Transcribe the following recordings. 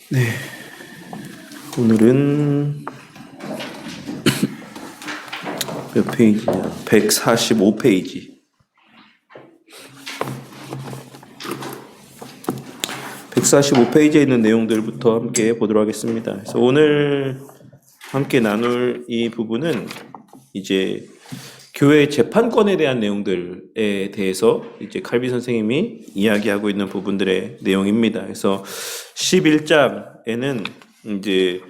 네, 오늘은 몇 페이지냐? 145페이지. 145페이지에 있는 내용들부터 함께 보도록 하겠습니다. 그래서 오늘 함께 나눌 이 부분은 이제 교회 재판권에 대한 내용들에 대해서 이제 칼빈 선생님이 이야기하고 있는 부분들의 내용입니다. 그래서 11장에는 이제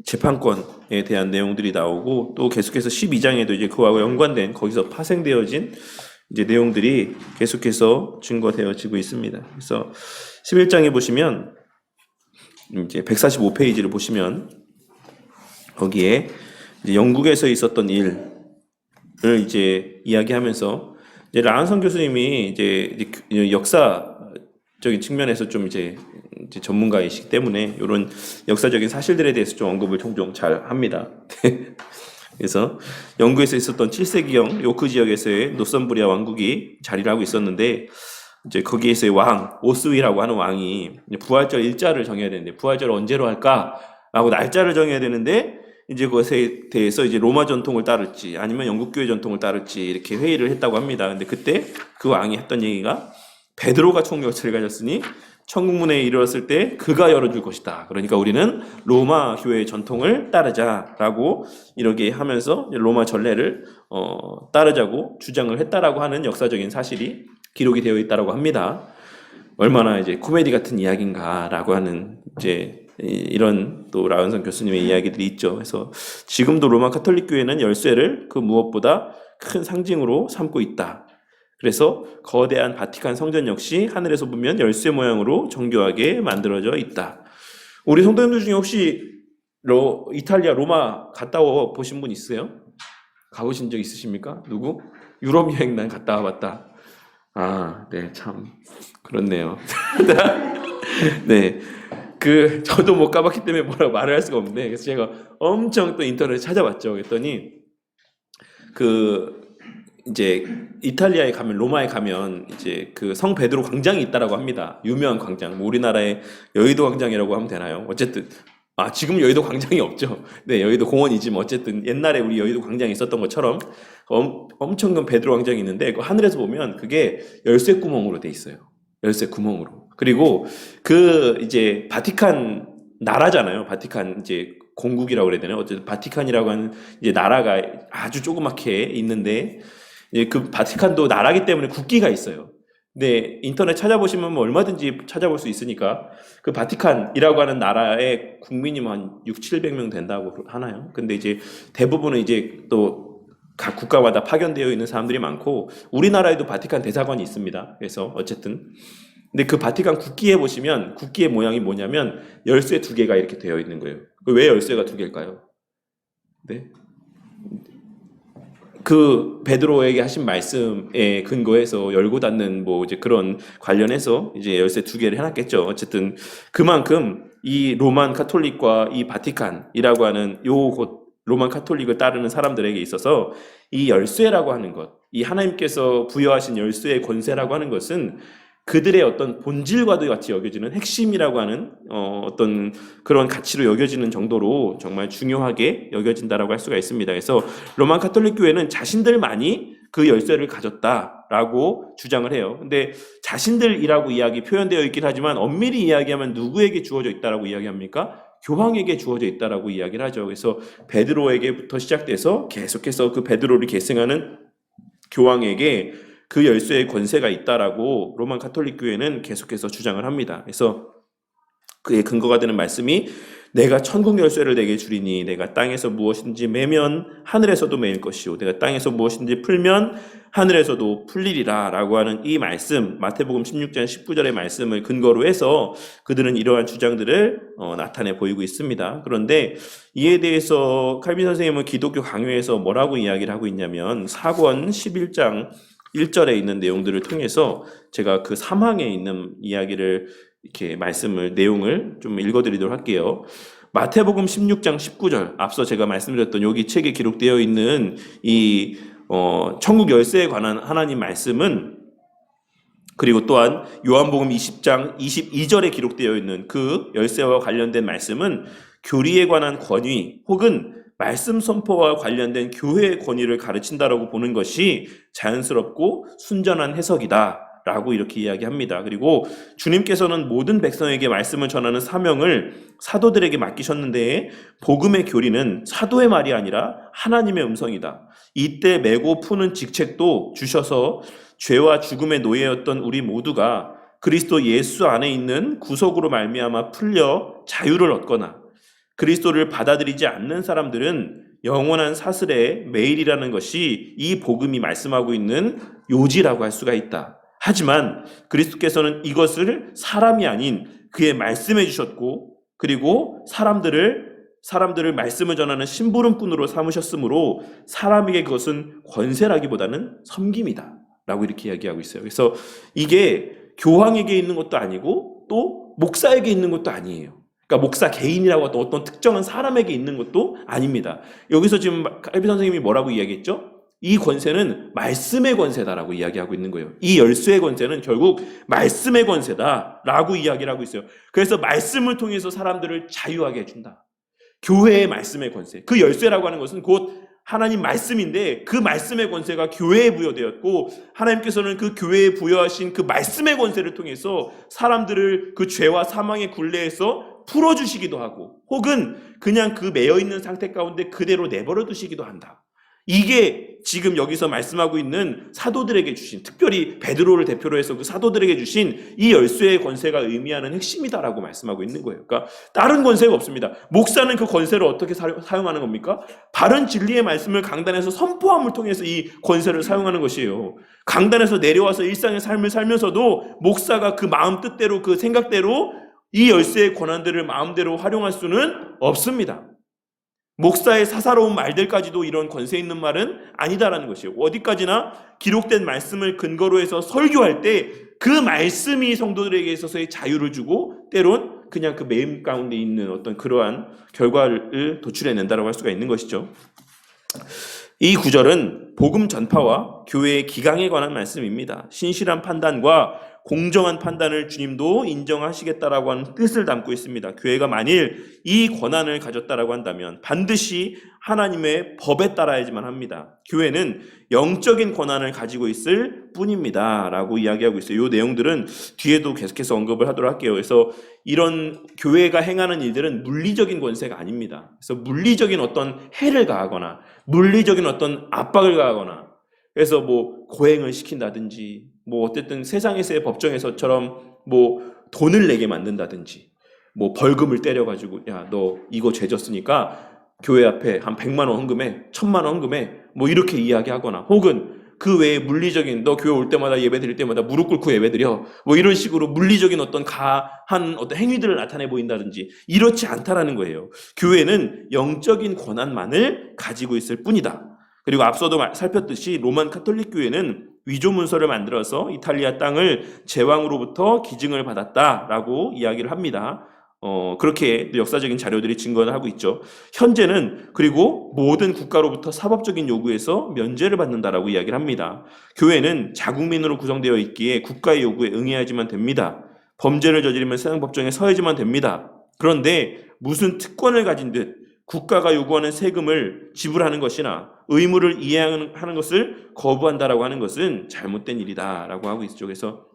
재판권에 대한 내용들이 나오고, 또 계속해서 12장에도 이제 그와 연관된 거기서 파생되어진 이제 내용들이 계속해서 증거되어지고 있습니다. 그래서 11장에 보시면 이제 145페이지를 보시면 거기에 이제 영국에서 있었던 일을 이제 이야기하면서, 이제 라한성 교수님이 이제 역사적인 측면에서 좀 이제 전문가이시기 때문에 이런 역사적인 사실들에 대해서 좀 언급을 종종 잘 합니다. 그래서 영국에서 있었던 7세기형 요크 지역에서의 노썸브리아 왕국이 자리를 하고 있었는데, 이제 거기에서의 왕 오스위라고 하는 왕이 부활절 일자를 정해야 되는데, 부활절 언제로 할까라고 날짜를 정해야 되는데, 이제 그것에 대해서 이제 로마 전통을 따를지 아니면 영국 교회 전통을 따를지 이렇게 회의를 했다고 합니다. 근데 그때 그 왕이 했던 얘기가, 베드로가 총결체를 가졌으니 천국문에 이르렀을 때 그가 열어줄 것이다. 그러니까 우리는 로마 교회의 전통을 따르자라고 이렇게 하면서 로마 전례를 따르자고 주장을 했다라고 하는 역사적인 사실이 기록이 되어 있다라고 합니다. 얼마나 이제 코미디 같은 이야기인가라고 하는 이제 이런 또 라은성 교수님의 이야기들이 있죠. 그래서 지금도 로마 카톨릭 교회는 열쇠를 그 무엇보다 큰 상징으로 삼고 있다. 그래서 거대한 바티칸 성전 역시 하늘에서 보면 열쇠 모양으로 정교하게 만들어져 있다. 우리 성도님들 중에 혹시 이탈리아 로마 갔다 와 보신 분 있어요? 가보신 적 있으십니까? 누구? 유럽 여행 난 갔다 와봤다. 아, 네, 참 그렇네요. 네, 저도 못 가봤기 때문에 뭐라고 말을 할 수가 없는데, 그래서 제가 엄청 또 인터넷에 찾아봤죠. 그랬더니 이제 이탈리아에 가면, 로마에 가면 이제 그 성 베드로 광장이 있다라고 합니다. 유명한 광장. 뭐 우리나라의 여의도 광장이라고 하면 되나요? 어쨌든 지금 여의도 광장이 없죠. 네, 여의도 공원이지만 어쨌든 옛날에 우리 여의도 광장이 있었던 것처럼 엄청 큰 베드로 광장이 있는데, 그 하늘에서 보면 그게 열쇠 구멍으로 돼 있어요. 열쇠 구멍으로. 그리고 이제 바티칸 나라잖아요. 바티칸 이제 공국이라고 그래야 되나요? 어쨌든 바티칸이라고 하는 이제 나라가 아주 조그맣게 있는데, 이제 그 바티칸도 나라기 때문에 국기가 있어요. 근데 인터넷 찾아보시면 뭐 얼마든지 찾아볼 수 있으니까, 그 바티칸이라고 하는 나라의 국민이 한 600~700명 된다고 하나요? 근데 이제 대부분은 이제 또 각 국가마다 파견되어 있는 사람들이 많고, 우리나라에도 바티칸 대사관이 있습니다. 그래서 어쨌든, 근데 그 바티칸 국기에 보시면 국기의 모양이 뭐냐면 열쇠 2개가 이렇게 되어 있는 거예요. 왜 열쇠가 2개일까요? 네. 그 베드로에게 하신 말씀에 근거해서 열고 닫는 뭐 이제 그런 관련해서 이제 열쇠 2개를 해놨겠죠. 어쨌든 그만큼 이 로만 카톨릭과 이 바티칸이라고 하는 곳 로만 카톨릭을 따르는 사람들에게 있어서 이 열쇠라고 하는 것, 이 하나님께서 부여하신 열쇠의 권세라고 하는 것은 그들의 어떤 본질과도 같이 여겨지는 핵심이라고 하는 어떤 그런 가치로 여겨지는 정도로 정말 중요하게 여겨진다라고 할 수가 있습니다. 그래서 로만 카톨릭 교회는 자신들만이 그 열쇠를 가졌다라고 주장을 해요. 근데 자신들이라고 표현되어 있긴 하지만 엄밀히 이야기하면 누구에게 주어져 있다라고 이야기합니까? 교황에게 주어져 있다라고 이야기를 하죠. 그래서 베드로에게부터 시작돼서 계속해서 그 베드로를 계승하는 교황에게 그 열쇠의 권세가 있다라고 로만 카톨릭 교회는 계속해서 주장을 합니다. 그래서 그의 근거가 되는 말씀이, 내가 천국 열쇠를 내게 주리니 내가 땅에서 무엇인지 매면 하늘에서도 매일 것이요 내가 땅에서 무엇인지 풀면 하늘에서도 풀리리라 라고 하는 이 말씀, 마태복음 16장 19절의 말씀을 근거로 해서 그들은 이러한 주장들을 나타내 보이고 있습니다. 그런데 이에 대해서 칼빈 선생님은 기독교 강요에서 뭐라고 이야기를 하고 있냐면, 사권 11장 1절에 있는 내용들을 통해서 제가 그 3항에 있는 이야기를 이렇게 내용을 좀 읽어드리도록 할게요. 마태복음 16장 19절, 앞서 제가 말씀드렸던 여기 책에 기록되어 있는 이 천국 열쇠에 관한 하나님 말씀은 그리고 또한 요한복음 20장 22절에 기록되어 있는 그 열쇠와 관련된 말씀은 교리에 관한 권위 혹은 말씀 선포와 관련된 교회의 권위를 가르친다라고 보는 것이 자연스럽고 순전한 해석이다라고 이렇게 이야기합니다. 그리고 주님께서는 모든 백성에게 말씀을 전하는 사명을 사도들에게 맡기셨는데 복음의 교리는 사도의 말이 아니라 하나님의 음성이다. 이때 메고 푸는 직책도 주셔서 죄와 죽음의 노예였던 우리 모두가 그리스도 예수 안에 있는 구속으로 말미암아 풀려 자유를 얻거나 그리스도를 받아들이지 않는 사람들은 영원한 사슬의 매일이라는 것이 이 복음이 말씀하고 있는 요지라고 할 수가 있다. 하지만 그리스도께서는 이것을 사람이 아닌 그의 말씀해 주셨고 그리고 사람들을 말씀을 전하는 심부름꾼으로 삼으셨으므로 사람에게 그것은 권세라기보다는 섬김이다 라고 이렇게 이야기하고 있어요. 그래서 이게 교황에게 있는 것도 아니고 또 목사에게 있는 것도 아니에요. 그러니까 목사 개인이라고 또 어떤 특정한 사람에게 있는 것도 아닙니다. 여기서 지금 칼빈 선생님이 뭐라고 이야기했죠? 이 권세는 말씀의 권세다라고 이야기하고 있는 거예요. 이 열쇠의 권세는 결국 말씀의 권세다라고 이야기를 하고 있어요. 그래서 말씀을 통해서 사람들을 자유하게 해준다. 교회의 말씀의 권세. 그 열쇠라고 하는 것은 곧 하나님 말씀인데 그 말씀의 권세가 교회에 부여되었고 하나님께서는 그 교회에 부여하신 그 말씀의 권세를 통해서 사람들을 그 죄와 사망의 굴레에서 풀어주시기도 하고 혹은 그냥 그 매여있는 상태 가운데 그대로 내버려 두시기도 한다. 이게 지금 여기서 말씀하고 있는 사도들에게 주신, 특별히 베드로를 대표로 해서 그 사도들에게 주신 이 열쇠의 권세가 의미하는 핵심이다라고 말씀하고 있는 거예요. 그러니까 다른 권세가 없습니다. 목사는 그 권세를 어떻게 사용하는 겁니까? 바른 진리의 말씀을 강단에서 선포함을 통해서 이 권세를 사용하는 것이에요. 강단에서 내려와서 일상의 삶을 살면서도 목사가 그 마음 뜻대로 그 생각대로 이 열쇠의 권한들을 마음대로 활용할 수는 없습니다. 목사의 사사로운 말들까지도 이런 권세 있는 말은 아니다라는 것이에요. 어디까지나 기록된 말씀을 근거로 해서 설교할 때 그 말씀이 성도들에게 있어서의 자유를 주고 때론 그냥 그 매임 가운데 있는 어떤 그러한 결과를 도출해낸다고 할 수가 있는 것이죠. 이 구절은 복음 전파와 교회의 기강에 관한 말씀입니다. 신실한 판단과 공정한 판단을 주님도 인정하시겠다라고 하는 뜻을 담고 있습니다. 교회가 만일 이 권한을 가졌다라고 한다면 반드시 하나님의 법에 따라야지만 합니다. 교회는 영적인 권한을 가지고 있을 뿐입니다 라고 이야기하고 있어요. 이 내용들은 뒤에도 계속해서 언급을 하도록 할게요. 그래서 이런 교회가 행하는 일들은 물리적인 권세가 아닙니다. 그래서 물리적인 어떤 해를 가하거나 물리적인 어떤 압박을 가하거나 그래서 뭐 고행을 시킨다든지 뭐 어쨌든 세상에서의 법정에서처럼 뭐 돈을 내게 만든다든지 뭐 벌금을 때려가지고 야 너 이거 죄 졌으니까 교회 앞에 한 100만 원 헌금해 1000만 원 헌금해 뭐 이렇게 이야기하거나 혹은 그 외에 물리적인 너 교회 올 때마다 예배 드릴 때마다 무릎 꿇고 예배 드려 뭐 이런 식으로 물리적인 어떤 가한 어떤 행위들을 나타내 보인다든지 이렇지 않다라는 거예요. 교회는 영적인 권한만을 가지고 있을 뿐이다. 그리고 앞서도 살폈듯이 로만 카톨릭 교회는 위조 문서를 만들어서 이탈리아 땅을 제왕으로부터 기증을 받았다라고 이야기를 합니다. 그렇게 역사적인 자료들이 증거를 하고 있죠. 현재는 그리고 모든 국가로부터 사법적인 요구에서 면제를 받는다라고 이야기를 합니다. 교회는 자국민으로 구성되어 있기에 국가의 요구에 응해야지만 됩니다. 범죄를 저지르면 세상 법정에 서야지만 됩니다. 그런데 무슨 특권을 가진 듯 국가가 요구하는 세금을 지불하는 것이나 의무를 이행하는 것을 거부한다라고 하는 것은 잘못된 일이다라고 하고 있죠. 그래서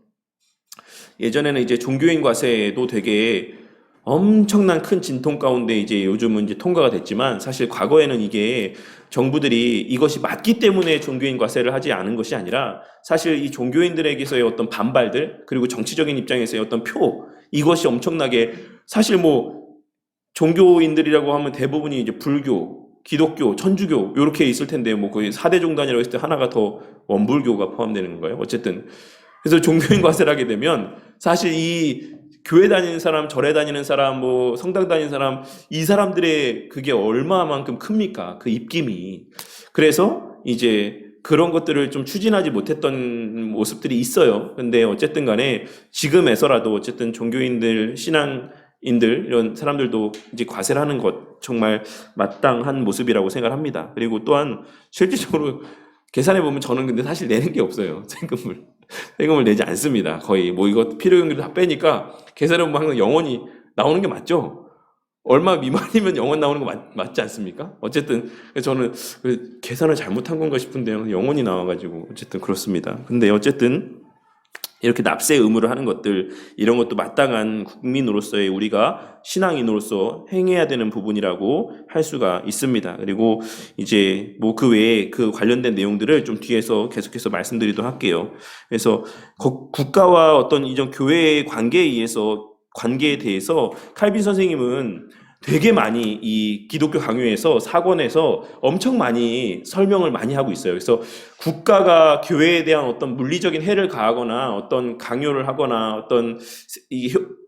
예전에는 이제 종교인 과세도 되게 엄청난 큰 진통 가운데 이제 요즘은 이제 통과가 됐지만 사실 과거에는 이게 정부들이 이것이 맞기 때문에 종교인 과세를 하지 않은 것이 아니라 사실 이 종교인들에게서의 어떤 반발들 그리고 정치적인 입장에서의 어떤 표 이것이 엄청나게 사실 뭐 종교인들이라고 하면 대부분이 이제 불교, 기독교, 천주교 이렇게 있을 텐데 뭐 거의 4대 종단이라고 했을 때 하나가 더 원불교가 포함되는 건가요? 어쨌든 그래서 종교인 과세를 하게 되면 사실 이 교회 다니는 사람, 절에 다니는 사람, 뭐 성당 다니는 사람 이 사람들의 그게 얼마만큼 큽니까? 그 입김이. 그래서 이제 그런 것들을 좀 추진하지 못했던 모습들이 있어요. 근데 어쨌든 간에 지금에서라도 어쨌든 종교인들, 신앙인들 이런 사람들도 이제 과세를 하는 것 정말 마땅한 모습이라고 생각합니다. 그리고 또한 실질적으로 계산해 보면 저는 근데 사실 내는 게 없어요. 세금을. 세금을 내지 않습니다. 거의 뭐 이거 필요 경비를 다 빼니까 계산해 보면 항상 영원이 나오는 게 맞죠. 얼마 미만이면 영원 나오는 거 맞지 않습니까? 어쨌든 저는 계산을 잘못한 건가 싶은데요. 영원이 나와가지고 어쨌든 그렇습니다. 근데 어쨌든 이렇게 납세 의무를 하는 것들, 이런 것도 마땅한 국민으로서의 우리가 신앙인으로서 행해야 되는 부분이라고 할 수가 있습니다. 그리고 이제 뭐 그 외에 그 관련된 내용들을 좀 뒤에서 계속해서 말씀드리도록 할게요. 그래서 국가와 어떤 이전 교회의 관계에 대해서 칼빈 선생님은 되게 많이 이 기독교 강요에서 사권에서 엄청 많이 설명을 많이 하고 있어요. 그래서 국가가 교회에 대한 어떤 물리적인 해를 가하거나 어떤 강요를 하거나 어떤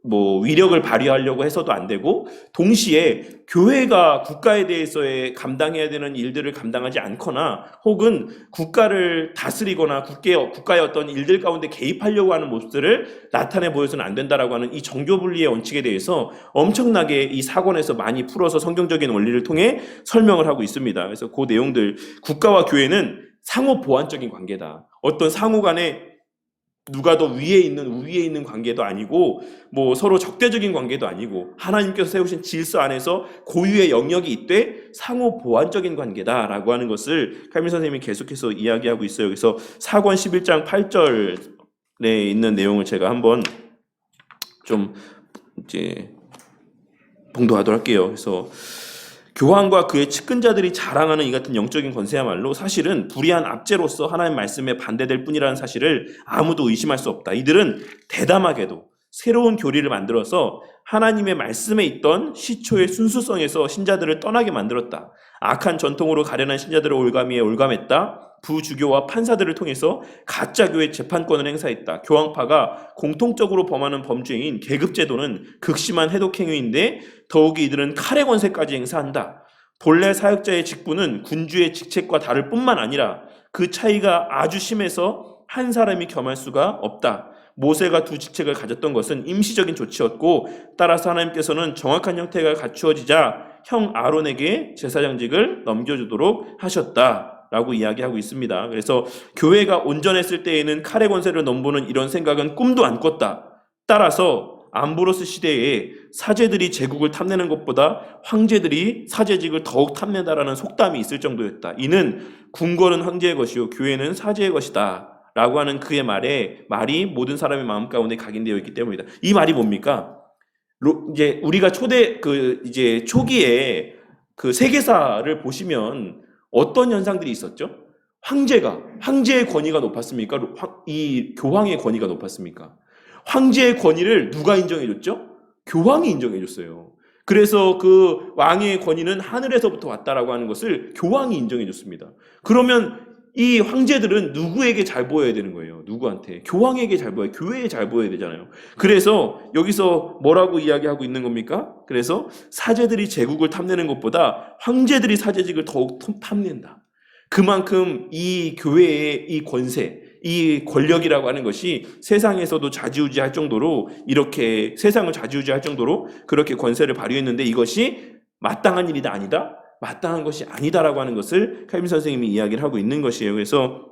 뭐 위력을 발휘하려고 해서도 안 되고, 동시에 교회가 국가에 대해서의 감당해야 되는 일들을 감당하지 않거나 혹은 국가를 다스리거나 국가의 어떤 일들 가운데 개입하려고 하는 모습들을 나타내 보여서는 안 된다라고 하는 이 정교 분리의 원칙에 대해서 엄청나게 이 사권에서 많이 풀어서 성경적인 원리를 통해 설명을 하고 있습니다. 그래서 그 내용들, 국가와 교회는 상호 보완적인 관계다. 어떤 상호 간에 누가 더 위에 있는 관계도 아니고 뭐 서로 적대적인 관계도 아니고 하나님께서 세우신 질서 안에서 고유의 영역이 있되 상호 보완적인 관계다라고 하는 것을 칼빈 선생님이 계속해서 이야기하고 있어요. 그래서 사권 11장 8절에 있는 내용을 제가 한번 좀 이제 봉독하도록 할게요. 그래서 교황과 그의 측근자들이 자랑하는 이 같은 영적인 권세야말로 사실은 불의한 압제로서 하나님 말씀에 반대될 뿐이라는 사실을 아무도 의심할 수 없다. 이들은 대담하게도 새로운 교리를 만들어서 하나님의 말씀에 있던 시초의 순수성에서 신자들을 떠나게 만들었다. 악한 전통으로 가련한 신자들의 올가미에 올감했다. 부주교와 판사들을 통해서 가짜 교회 재판권을 행사했다. 교황파가 공통적으로 범하는 범죄인 계급제도는 극심한 해독행위인데 더욱이 이들은 칼의 권세까지 행사한다. 본래 사역자의 직분은 군주의 직책과 다를 뿐만 아니라 그 차이가 아주 심해서 한 사람이 겸할 수가 없다. 모세가 두 직책을 가졌던 것은 임시적인 조치였고 따라서 하나님께서는 정확한 형태가 갖추어지자 형 아론에게 제사장직을 넘겨주도록 하셨다. 라고 이야기하고 있습니다. 그래서 교회가 온전했을 때에는 칼의 권세를 넘보는 이런 생각은 꿈도 안 꿨다. 따라서 암브로스 시대에 사제들이 제국을 탐내는 것보다 황제들이 사제직을 더욱 탐낸다라는 속담이 있을 정도였다. 이는 궁궐은 황제의 것이요 교회는 사제의 것이다. 라고 하는 그의 말이 모든 사람의 마음 가운데 각인되어 있기 때문이다. 이 말이 뭡니까? 이제 우리가 초기에 그 세계사를 보시면 어떤 현상들이 있었죠? 황제의 권위가 높았습니까? 이 교황의 권위가 높았습니까? 황제의 권위를 누가 인정해줬죠? 교황이 인정해줬어요. 그래서 그 왕의 권위는 하늘에서부터 왔다라고 하는 것을 교황이 인정해줬습니다. 그러면 이 황제들은 누구에게 잘 보여야 되는 거예요? 누구한테? 교황에게 잘 보여야, 교회에 잘 보여야 되잖아요. 그래서 여기서 뭐라고 이야기하고 있는 겁니까? 그래서 사제들이 제국을 탐내는 것보다 황제들이 사제직을 더욱 탐낸다. 그만큼 이 교회의 이 권세, 이 권력이라고 하는 것이 세상에서도 좌지우지할 정도로 이렇게 세상을 좌지우지할 정도로 그렇게 권세를 발휘했는데 이것이 마땅한 일이다 아니다? 마땅한 것이 아니다라고 하는 것을 칼빈 선생님이 이야기를 하고 있는 것이에요. 그래서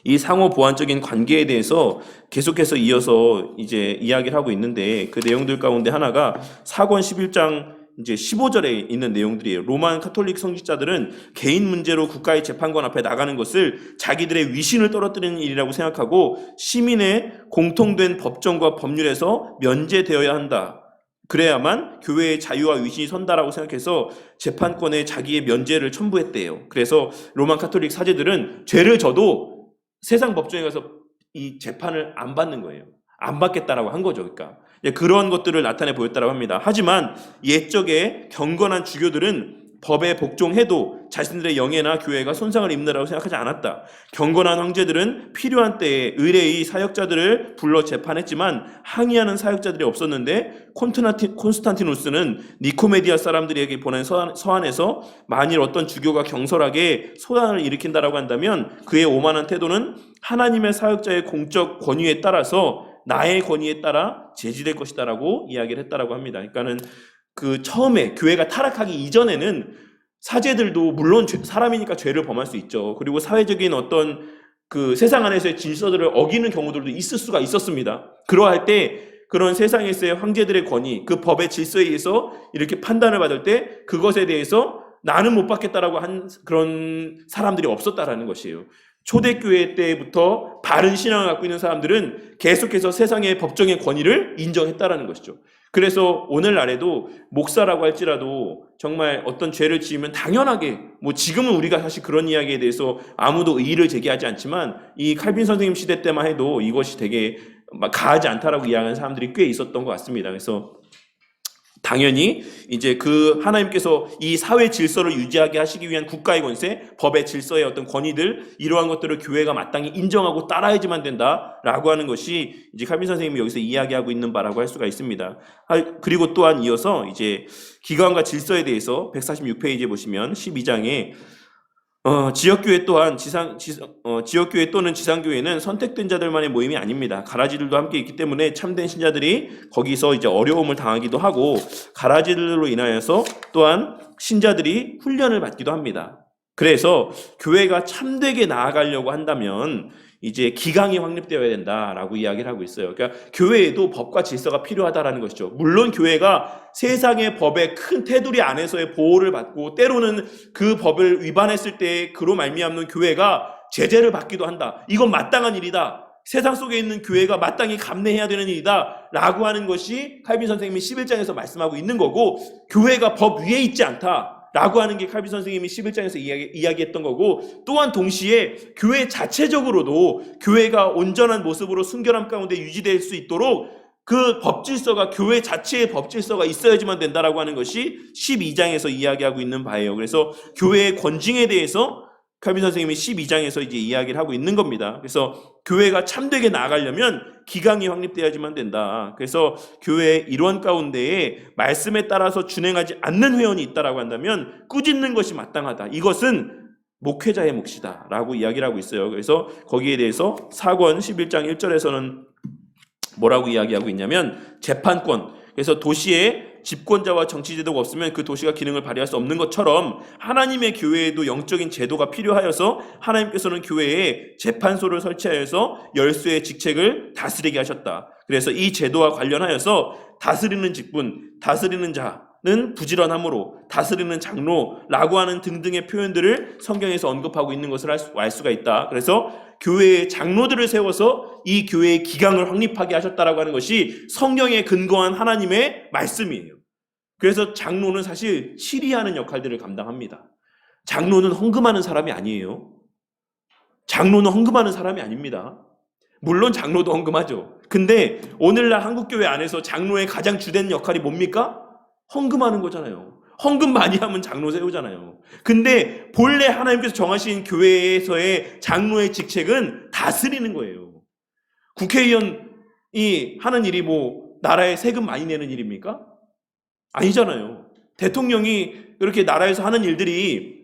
이 상호 보완적인 관계에 대해서 계속해서 이어서 이제 이야기를 하고 있는데 그 내용들 가운데 하나가 사권 11장 이제 15절에 있는 내용들이에요. 로만 카톨릭 성직자들은 개인 문제로 국가의 재판관 앞에 나가는 것을 자기들의 위신을 떨어뜨리는 일이라고 생각하고 시민의 공통된 법정과 법률에서 면제되어야 한다. 그래야만 교회의 자유와 위신이 선다라고 생각해서 재판권에 자기의 면제를 첨부했대요. 그래서 로만 카톨릭 사제들은 죄를 져도 세상 법정에 가서 이 재판을 안 받는 거예요. 안 받겠다라고 한 거죠. 그러니까 그런 것들을 나타내 보였다고 합니다. 하지만 옛적에 경건한 주교들은 법에 복종해도 자신들의 영예나 교회가 손상을 입는다고 생각하지 않았다. 경건한 황제들은 필요한 때에 의뢰의 사역자들을 불러 재판했지만 항의하는 사역자들이 없었는데 콘스탄티누스는 니코메디아 사람들에게 보낸 서한에서 만일 어떤 주교가 경솔하게 소란을 일으킨다라고 한다면 그의 오만한 태도는 하나님의 사역자의 공적 권위에 따라서 나의 권위에 따라 제지될 것이다라고 이야기를 했다라고 합니다. 그러니까는 그 처음에 교회가 타락하기 이전에는 사제들도 물론 사람이니까 죄를 범할 수 있죠. 그리고 사회적인 어떤 그 세상 안에서의 질서들을 어기는 경우들도 있을 수가 있었습니다. 그러할 때 그런 세상에서의 황제들의 권위, 그 법의 질서에 의해서 이렇게 판단을 받을 때 그것에 대해서 나는 못 받겠다라고 한 그런 사람들이 없었다라는 것이에요. 초대교회 때부터 바른 신앙을 갖고 있는 사람들은 계속해서 세상의 법정의 권위를 인정했다라는 것이죠. 그래서 오늘날에도 목사라고 할지라도 정말 어떤 죄를 지으면 당연하게, 뭐 지금은 우리가 사실 그런 이야기에 대해서 아무도 의의를 제기하지 않지만 이 칼빈 선생님 시대 때만 해도 이것이 되게 가하지 않다라고 이야기하는 사람들이 꽤 있었던 것 같습니다. 그래서 당연히 이제 그 하나님께서 이 사회 질서를 유지하게 하시기 위한 국가의 권세, 법의 질서의 어떤 권위들, 이러한 것들을 교회가 마땅히 인정하고 따라야지만 된다라고 하는 것이 이제 칼빈 선생님이 여기서 이야기하고 있는 바라고 할 수가 있습니다. 그리고 또한 이어서 이제 기관과 질서에 대해서 146페이지에 보시면 12장에 지역교회 또한 지역교회 또는 지상교회는 선택된 자들만의 모임이 아닙니다. 가라지들도 함께 있기 때문에 참된 신자들이 거기서 이제 어려움을 당하기도 하고, 가라지들로 인하여서 또한 신자들이 훈련을 받기도 합니다. 그래서 교회가 참되게 나아가려고 한다면 이제 기강이 확립되어야 된다라고 이야기를 하고 있어요. 그러니까 교회에도 법과 질서가 필요하다라는 것이죠. 물론 교회가 세상의 법의 큰 테두리 안에서의 보호를 받고 때로는 그 법을 위반했을 때 그로 말미암는 교회가 제재를 받기도 한다. 이건 마땅한 일이다. 세상 속에 있는 교회가 마땅히 감내해야 되는 일이다 라고 하는 것이 칼빈 선생님이 11장에서 말씀하고 있는 거고, 교회가 법 위에 있지 않다 라고 하는 게 칼빈 선생님이 11장에서 이야기했던 거고, 또한 동시에 교회 자체적으로도 교회가 온전한 모습으로 순결함 가운데 유지될 수 있도록 그 법질서가, 교회 자체의 법질서가 있어야지만 된다라고 하는 것이 12장에서 이야기하고 있는 바예요. 그래서 교회의 권징에 대해서 칼빈 선생님이 12장에서 이제 이야기를 하고 있는 겁니다. 그래서 교회가 참되게 나아가려면 기강이 확립되어야지만 된다. 그래서 교회의 일원 가운데에 말씀에 따라서 준행하지 않는 회원이 있다라고 한다면 꾸짖는 것이 마땅하다. 이것은 목회자의 몫이다라고 이야기를 하고 있어요. 그래서 거기에 대해서 사권 11장 1절에서는 뭐라고 이야기하고 있냐면 재판권. 그래서 도시에 집권자와 정치 제도가 없으면 그 도시가 기능을 발휘할 수 없는 것처럼 하나님의 교회에도 영적인 제도가 필요하여서 하나님께서는 교회에 재판소를 설치하여서 열쇠의 직책을 다스리게 하셨다. 그래서 이 제도와 관련하여서 다스리는 직분, 다스리는 자는 부지런함으로, 다스리는 장로라고 하는 등등의 표현들을 성경에서 언급하고 있는 것을 알 수가 있다. 그래서 교회의 장로들을 세워서 이 교회의 기강을 확립하게 하셨다라고 하는 것이 성경에 근거한 하나님의 말씀이에요. 그래서 장로는 사실 치리하는 역할들을 감당합니다. 장로는 헌금하는 사람이 아니에요. 장로는 헌금하는 사람이 아닙니다. 물론 장로도 헌금하죠. 근데 오늘날 한국교회 안에서 장로의 가장 주된 역할이 뭡니까? 헌금하는 거잖아요. 헌금 많이 하면 장로 세우잖아요. 근데 본래 하나님께서 정하신 교회에서의 장로의 직책은 다스리는 거예요. 국회의원이 하는 일이 뭐 나라에 세금 많이 내는 일입니까? 아니잖아요. 대통령이 이렇게 나라에서 하는 일들이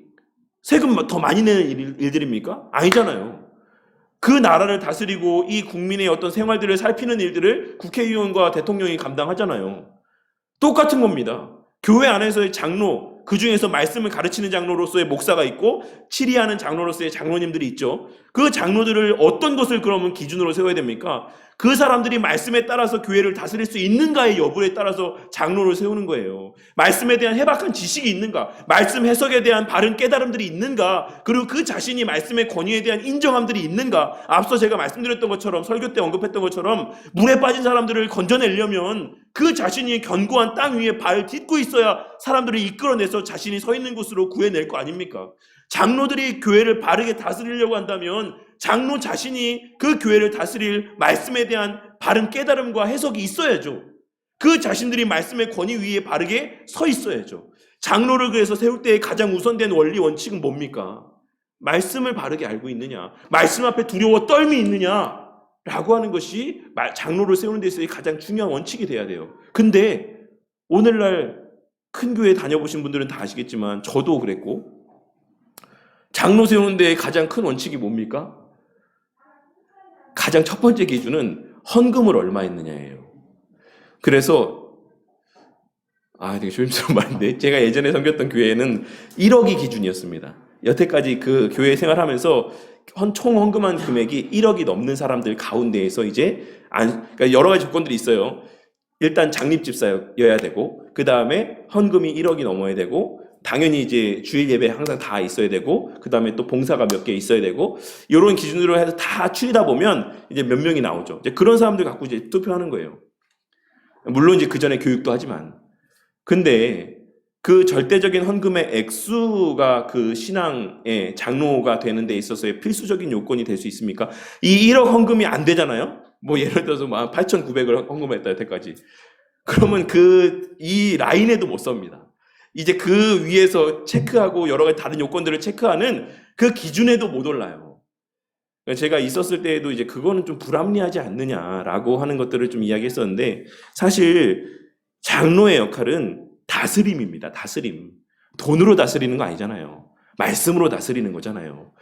세금 더 많이 내는 일들입니까? 아니잖아요. 그 나라를 다스리고 이 국민의 어떤 생활들을 살피는 일들을 국회의원과 대통령이 감당하잖아요. 똑같은 겁니다. 교회 안에서의 장로, 그 중에서 말씀을 가르치는 장로로서의 목사가 있고 치리하는 장로로서의 장로님들이 있죠. 그 장로들을 어떤 것을 그러면 기준으로 세워야 됩니까? 그 사람들이 말씀에 따라서 교회를 다스릴 수 있는가의 여부에 따라서 장로를 세우는 거예요. 말씀에 대한 해박한 지식이 있는가? 말씀 해석에 대한 바른 깨달음들이 있는가? 그리고 그 자신이 말씀의 권위에 대한 인정함들이 있는가? 앞서 제가 말씀드렸던 것처럼, 설교 때 언급했던 것처럼 물에 빠진 사람들을 건져내려면 그 자신이 견고한 땅 위에 발 딛고 있어야 사람들을 이끌어내서 자신이 서 있는 곳으로 구해낼 거 아닙니까? 장로들이 교회를 바르게 다스리려고 한다면 장로 자신이 그 교회를 다스릴 말씀에 대한 바른 깨달음과 해석이 있어야죠. 그 자신들이 말씀의 권위 위에 바르게 서 있어야죠. 장로를 그래서 세울 때의 가장 우선된 원리 원칙은 뭡니까? 말씀을 바르게 알고 있느냐, 말씀 앞에 두려워 떨미 있느냐 라고 하는 것이 장로를 세우는 데 있어서 가장 중요한 원칙이 돼야 돼요. 근데 오늘날 큰 교회 다녀보신 분들은 다 아시겠지만 저도 그랬고, 장로 세우는 데의 가장 큰 원칙이 뭡니까? 가장 첫 번째 기준은 헌금을 얼마 했느냐예요. 그래서 되게 조심스러운 말인데 제가 예전에 섬겼던 교회는 1억이 기준이었습니다. 여태까지 그 교회 생활하면서 총 헌금한 금액이 1억이 넘는 사람들 가운데에서 이제 그러니까 여러 가지 조건들이 있어요. 일단 장립집사여야 되고, 그 다음에 헌금이 1억이 넘어야 되고, 당연히 이제 주일 예배 항상 다 있어야 되고, 그 다음에 또 봉사가 몇 개 있어야 되고, 이런 기준으로 해서 다 추리다 보면 이제 몇 명이 나오죠. 이제 그런 사람들 갖고 이제 투표하는 거예요. 물론 이제 그 전에 교육도 하지만. 근데 그 절대적인 헌금의 액수가 그 신앙의 장로가 되는 데 있어서의 필수적인 요건이 될 수 있습니까? 이 1억 헌금이 안 되잖아요? 뭐 예를 들어서 8,900을 헌금했다, 여태까지. 그러면 이 라인에도 못 섭니다. 이제 그 위에서 체크하고 여러 가지 다른 요건들을 체크하는 그 기준에도 못 올라요. 제가 있었을 때에도 이제 그거는 좀 불합리하지 않느냐라고 하는 것들을 좀 이야기했었는데, 사실 장로의 역할은 다스림입니다. 다스림. 돈으로 다스리는 거 아니잖아요. 말씀으로 다스리는 거잖아요.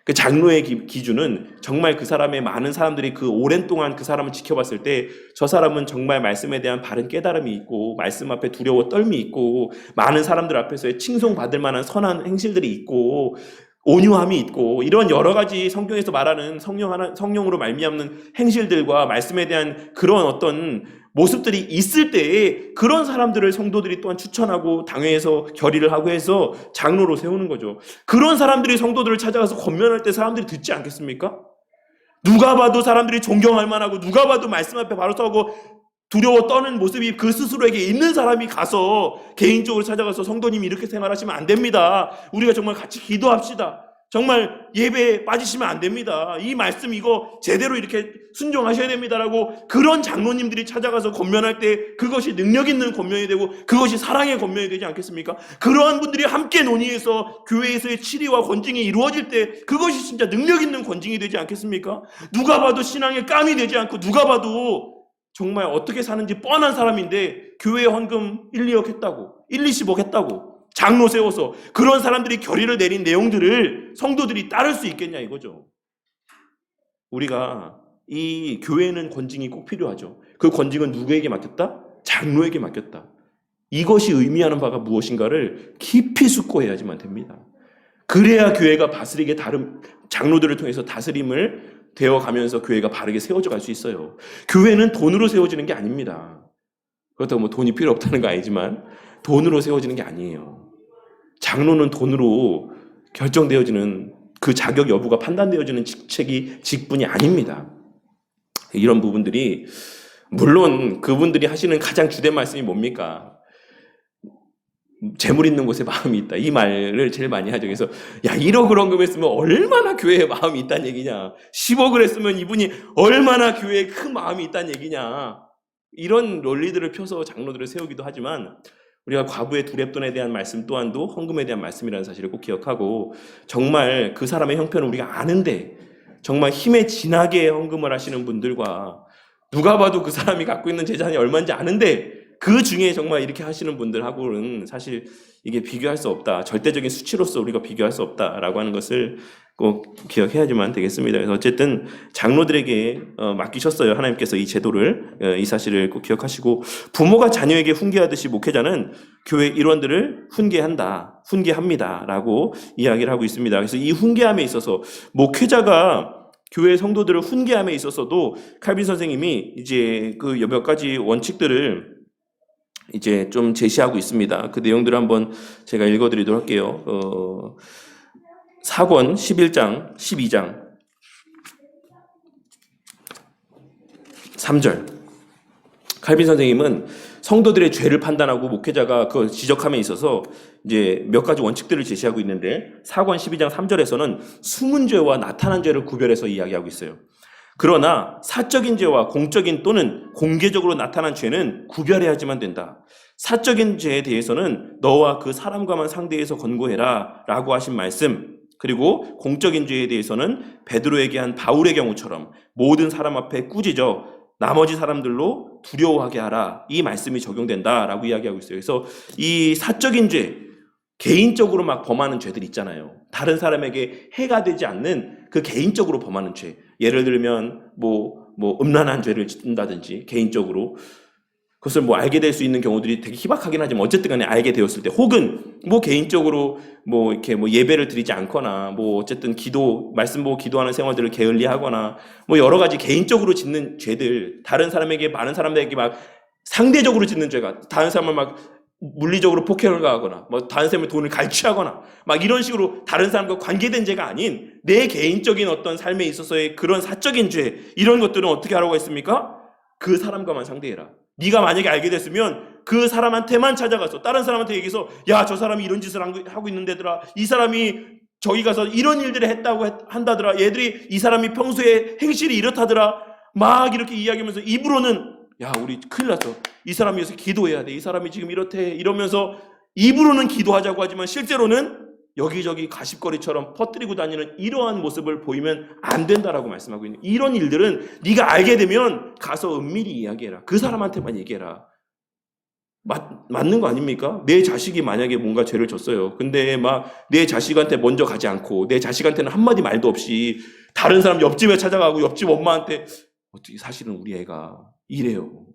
그 장로의 기준은 정말 그 사람의 많은 사람들이 그 오랜 동안 그 사람을 지켜봤을 때 저 사람은 정말 말씀에 대한 바른 깨달음이 있고, 말씀 앞에 두려워 떨미 있고, 많은 사람들 앞에서의 칭송받을 만한 선한 행실들이 있고, 온유함이 있고, 이런 여러 가지 성경에서 말하는 성령으로 말미암는 행실들과 말씀에 대한 그런 어떤 모습들이 있을 때에 그런 사람들을 성도들이 또한 추천하고 당회에서 결의를 하고 해서 장로로 세우는 거죠. 그런 사람들이 성도들을 찾아가서 권면할 때 사람들이 듣지 않겠습니까? 누가 봐도 사람들이 존경할 만하고, 누가 봐도 말씀 앞에 바로 서고 두려워 떠는 모습이 그 스스로에게 있는 사람이 가서 개인적으로 찾아가서 성도님이 이렇게 생활하시면 안 됩니다. 우리가 정말 같이 기도합시다. 정말 예배에 빠지시면 안 됩니다. 이 말씀 이거 제대로 이렇게 순종하셔야 됩니다라고 그런 장로님들이 찾아가서 권면할 때 그것이 능력 있는 권면이 되고 그것이 사랑의 권면이 되지 않겠습니까? 그러한 분들이 함께 논의해서 교회에서의 치리와 권징이 이루어질 때 그것이 진짜 능력 있는 권징이 되지 않겠습니까? 누가 봐도 신앙에 깜이 되지 않고, 누가 봐도 정말 어떻게 사는지 뻔한 사람인데 교회 헌금 1, 2억 했다고, 1, 20억 했다고 장로 세워서 그런 사람들이 결의를 내린 내용들을 성도들이 따를 수 있겠냐 이거죠. 우리가 이 교회는 권징이 꼭 필요하죠. 그 권징은 누구에게 맡겼다? 장로에게 맡겼다. 이것이 의미하는 바가 무엇인가를 깊이 숙고해야지만 됩니다. 그래야 교회가 바스리게 장로들을 통해서 다스림을 되어가면서 교회가 바르게 세워져 갈 수 있어요. 교회는 돈으로 세워지는 게 아닙니다. 그렇다고 뭐 돈이 필요 없다는 거 아니지만 돈으로 세워지는 게 아니에요. 장로는 돈으로 결정되어지는, 그 자격 여부가 판단되어지는 직분이 아닙니다. 이런 부분들이, 물론 그분들이 하시는 가장 주된 말씀이 뭡니까? 재물 있는 곳에 마음이 있다. 이 말을 제일 많이 하죠. 그래서 1억을 헌금했으면 얼마나 교회에 마음이 있다는 얘기냐. 10억을 했으면 이분이 얼마나 교회에 큰 마음이 있다는 얘기냐. 이런 논리들을 펴서 장로들을 세우기도 하지만, 우리가 과부의 두렙돈에 대한 말씀 또한도 헌금에 대한 말씀이라는 사실을 꼭 기억하고, 정말 그 사람의 형편을 우리가 아는데 정말 힘에 진하게 헌금을 하시는 분들과, 누가 봐도 그 사람이 갖고 있는 재산이 얼마인지 아는데 그 중에 정말 이렇게 하시는 분들하고는 사실 이게 비교할 수 없다. 절대적인 수치로서 우리가 비교할 수 없다라고 하는 것을 꼭 기억해야지만 되겠습니다. 그래서 어쨌든 장로들에게 맡기셨어요. 하나님께서 이 제도를, 이 사실을 꼭 기억하시고, 부모가 자녀에게 훈계하듯이 목회자는 교회 일원들을 훈계합니다라고 이야기를 하고 있습니다. 그래서 이 훈계함에 있어서 목회자가 교회 성도들을 훈계함에 있어서도 칼빈 선생님이 이제 그 몇 가지 원칙들을 이제 좀 제시하고 있습니다. 그 내용들을 한번 제가 읽어드리도록 할게요. 사권 11장, 12장, 3절. 칼빈 선생님은 성도들의 죄를 판단하고 목회자가 그걸 지적함에 있어서 이제 몇 가지 원칙들을 제시하고 있는데, 사권 12장 3절에서는 숨은 죄와 나타난 죄를 구별해서 이야기하고 있어요. 그러나 사적인 죄와 공적인 또는 공개적으로 나타난 죄는 구별해야지만 된다. 사적인 죄에 대해서는 너와 그 사람과만 상대해서 권고해라 라고 하신 말씀, 그리고 공적인 죄에 대해서는 베드로에게 한 바울의 경우처럼 모든 사람 앞에 꾸짖어 나머지 사람들로 두려워하게 하라, 이 말씀이 적용된다라고 이야기하고 있어요. 그래서 이 사적인 죄, 개인적으로 막 범하는 죄들 있잖아요. 다른 사람에게 해가 되지 않는 그 개인적으로 범하는 죄, 예를 들면 뭐 음란한 죄를 짓는다든지 개인적으로, 그것을 뭐 알게 될 수 있는 경우들이 되게 희박하긴 하지만 어쨌든 간에 알게 되었을 때, 혹은 뭐 개인적으로 뭐 이렇게 뭐 예배를 드리지 않거나 뭐 어쨌든 말씀 보고 기도하는 생활들을 게을리하거나 뭐 여러 가지 개인적으로 짓는 죄들, 다른 사람에게, 많은 사람들에게 막 상대적으로 짓는 죄가, 다른 사람을 막 물리적으로 폭행을 가하거나 뭐 다른 사람의 돈을 갈취하거나 막 이런 식으로 다른 사람과 관계된 죄가 아닌 내 개인적인 어떤 삶에 있어서의 그런 사적인 죄, 이런 것들은 어떻게 하라고 했습니까? 그 사람과만 상대해라. 네가 만약에 알게 됐으면 그 사람한테만 찾아가서 다른 사람한테 얘기해서, 야, 저 사람이 이런 짓을 하고 있는데더라, 이 사람이 저기 가서 이런 일들을 했다고 한다더라, 얘들이, 이 사람이 평소에 행실이 이렇다더라, 막 이렇게 이야기하면서 입으로는, 야, 우리 큰일 났어, 이 사람이 요새 기도해야 돼, 이 사람이 지금 이렇대, 이러면서 입으로는 기도하자고 하지만 실제로는 여기저기 가십거리처럼 퍼뜨리고 다니는 이러한 모습을 보이면 안 된다라고 말씀하고 있는, 이런 일들은 네가 알게 되면 가서 은밀히 이야기해라. 그 사람한테만 얘기해라. 맞는 거 아닙니까? 내 자식이 만약에 뭔가 죄를 졌어요. 근데 막 내 자식한테 먼저 가지 않고 내 자식한테는 한마디 말도 없이 다른 사람 옆집에 찾아가고 옆집 엄마한테, 어떻게 사실은 우리 애가 이래요,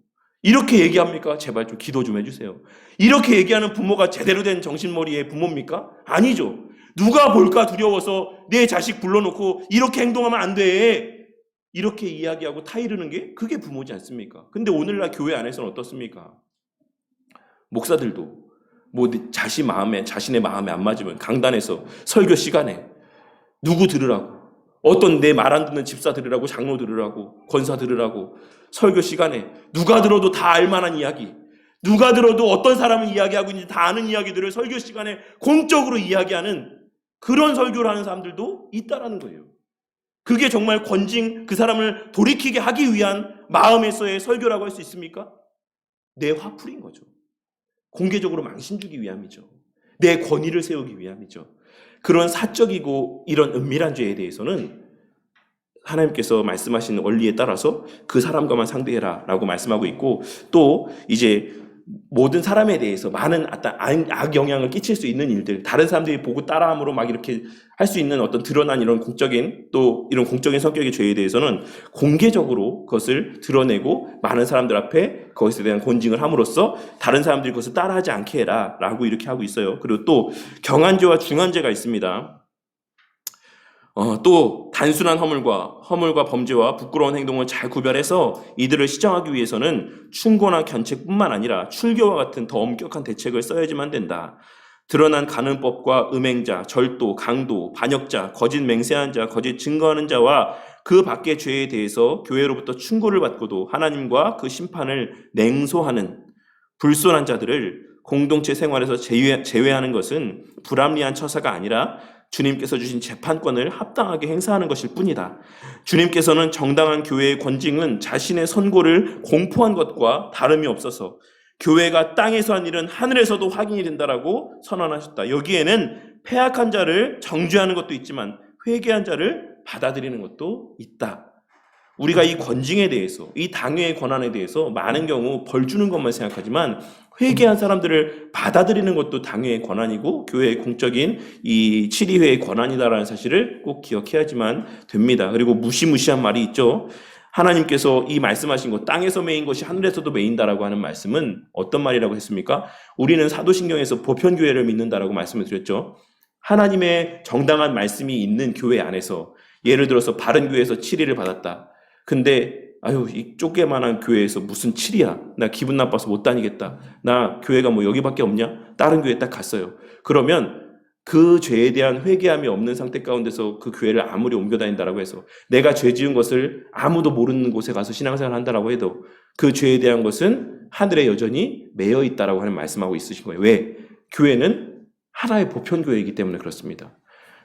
이렇게 얘기합니까? 제발 좀 기도 좀 해주세요. 이렇게 얘기하는 부모가 제대로 된 정신머리의 부모입니까? 아니죠. 누가 볼까 두려워서 내 자식 불러놓고 이렇게 행동하면 안 돼, 이렇게 이야기하고 타이르는 게, 그게 부모지 않습니까? 근데 오늘날 교회 안에서는 어떻습니까? 목사들도 뭐 자신의 마음에 안 맞으면 강단에서 설교 시간에 누구 들으라고, 어떤 내 말 안 듣는 집사 들으라고, 장로 들으라고, 권사 들으라고, 설교 시간에 누가 들어도 다 알만한 이야기, 누가 들어도 어떤 사람은 이야기하고 있는지 다 아는 이야기들을 설교 시간에 공적으로 이야기하는 그런 설교를 하는 사람들도 있다라는 거예요. 그게 정말 그 사람을 돌이키게 하기 위한 마음에서의 설교라고 할 수 있습니까? 내 화풀이인 거죠. 공개적으로 망신 주기 위함이죠. 내 권위를 세우기 위함이죠. 그런 사적이고 이런 은밀한 죄에 대해서는 하나님께서 말씀하시는 원리에 따라서 그 사람과만 상대해라 라고 말씀하고 있고, 또 이제 모든 사람에 대해서 많은 악 영향을 끼칠 수 있는 일들, 다른 사람들이 보고 따라함으로 막 이렇게 할 수 있는 어떤 드러난 이런 공적인 성격의 죄에 대해서는 공개적으로 그것을 드러내고 많은 사람들 앞에 그것에 대한 권징을 함으로써 다른 사람들이 그것을 따라하지 않게 해라 라고 이렇게 하고 있어요. 그리고 또 경한죄와 중한죄가 있습니다. 또 단순한 허물과 범죄와 부끄러운 행동을 잘 구별해서 이들을 시정하기 위해서는 충고나 견책뿐만 아니라 출교와 같은 더 엄격한 대책을 써야지만 된다. 드러난 간음법과 음행자, 절도, 강도, 반역자, 거짓 맹세한 자, 거짓 증거하는 자와 그 밖의 죄에 대해서 교회로부터 충고를 받고도 하나님과 그 심판을 냉소하는 불손한 자들을 공동체 생활에서 제외하는 것은 불합리한 처사가 아니라 주님께서 주신 재판권을 합당하게 행사하는 것일 뿐이다. 주님께서는 정당한 교회의 권징은 자신의 선고를 공포한 것과 다름이 없어서 교회가 땅에서 한 일은 하늘에서도 확인이 된다라고 선언하셨다. 여기에는 패악한 자를 정죄하는 것도 있지만 회개한 자를 받아들이는 것도 있다. 우리가 이 권징에 대해서, 이 당회의 권한에 대해서 많은 경우 벌 주는 것만 생각하지만 회개한 사람들을 받아들이는 것도 당회의 권한이고 교회의 공적인 이 7위회의 권한이다라는 사실을 꼭 기억해야지만 됩니다. 그리고 무시무시한 말이 있죠. 하나님께서 이 말씀하신 것, 땅에서 매인 것이 하늘에서도 매인다라고 하는 말씀은 어떤 말이라고 했습니까? 우리는 사도신경에서 보편교회를 믿는다라고 말씀을 드렸죠. 하나님의 정당한 말씀이 있는 교회 안에서, 예를 들어서 바른 교회에서 7위를 받았다. 근데 이 쪼개만한 교회에서 무슨 7이야? 나 기분 나빠서 못 다니겠다. 나 교회가 뭐 여기밖에 없냐? 다른 교회 딱 갔어요. 그러면 그 죄에 대한 회개함이 없는 상태 가운데서 그 교회를 아무리 옮겨 다닌다라고 해서, 내가 죄 지은 것을 아무도 모르는 곳에 가서 신앙생활을 한다라고 해도 그 죄에 대한 것은 하늘에 여전히 매여 있다라고 하는 말씀하고 있으신 거예요. 왜? 교회는 하나의 보편교회이기 때문에 그렇습니다.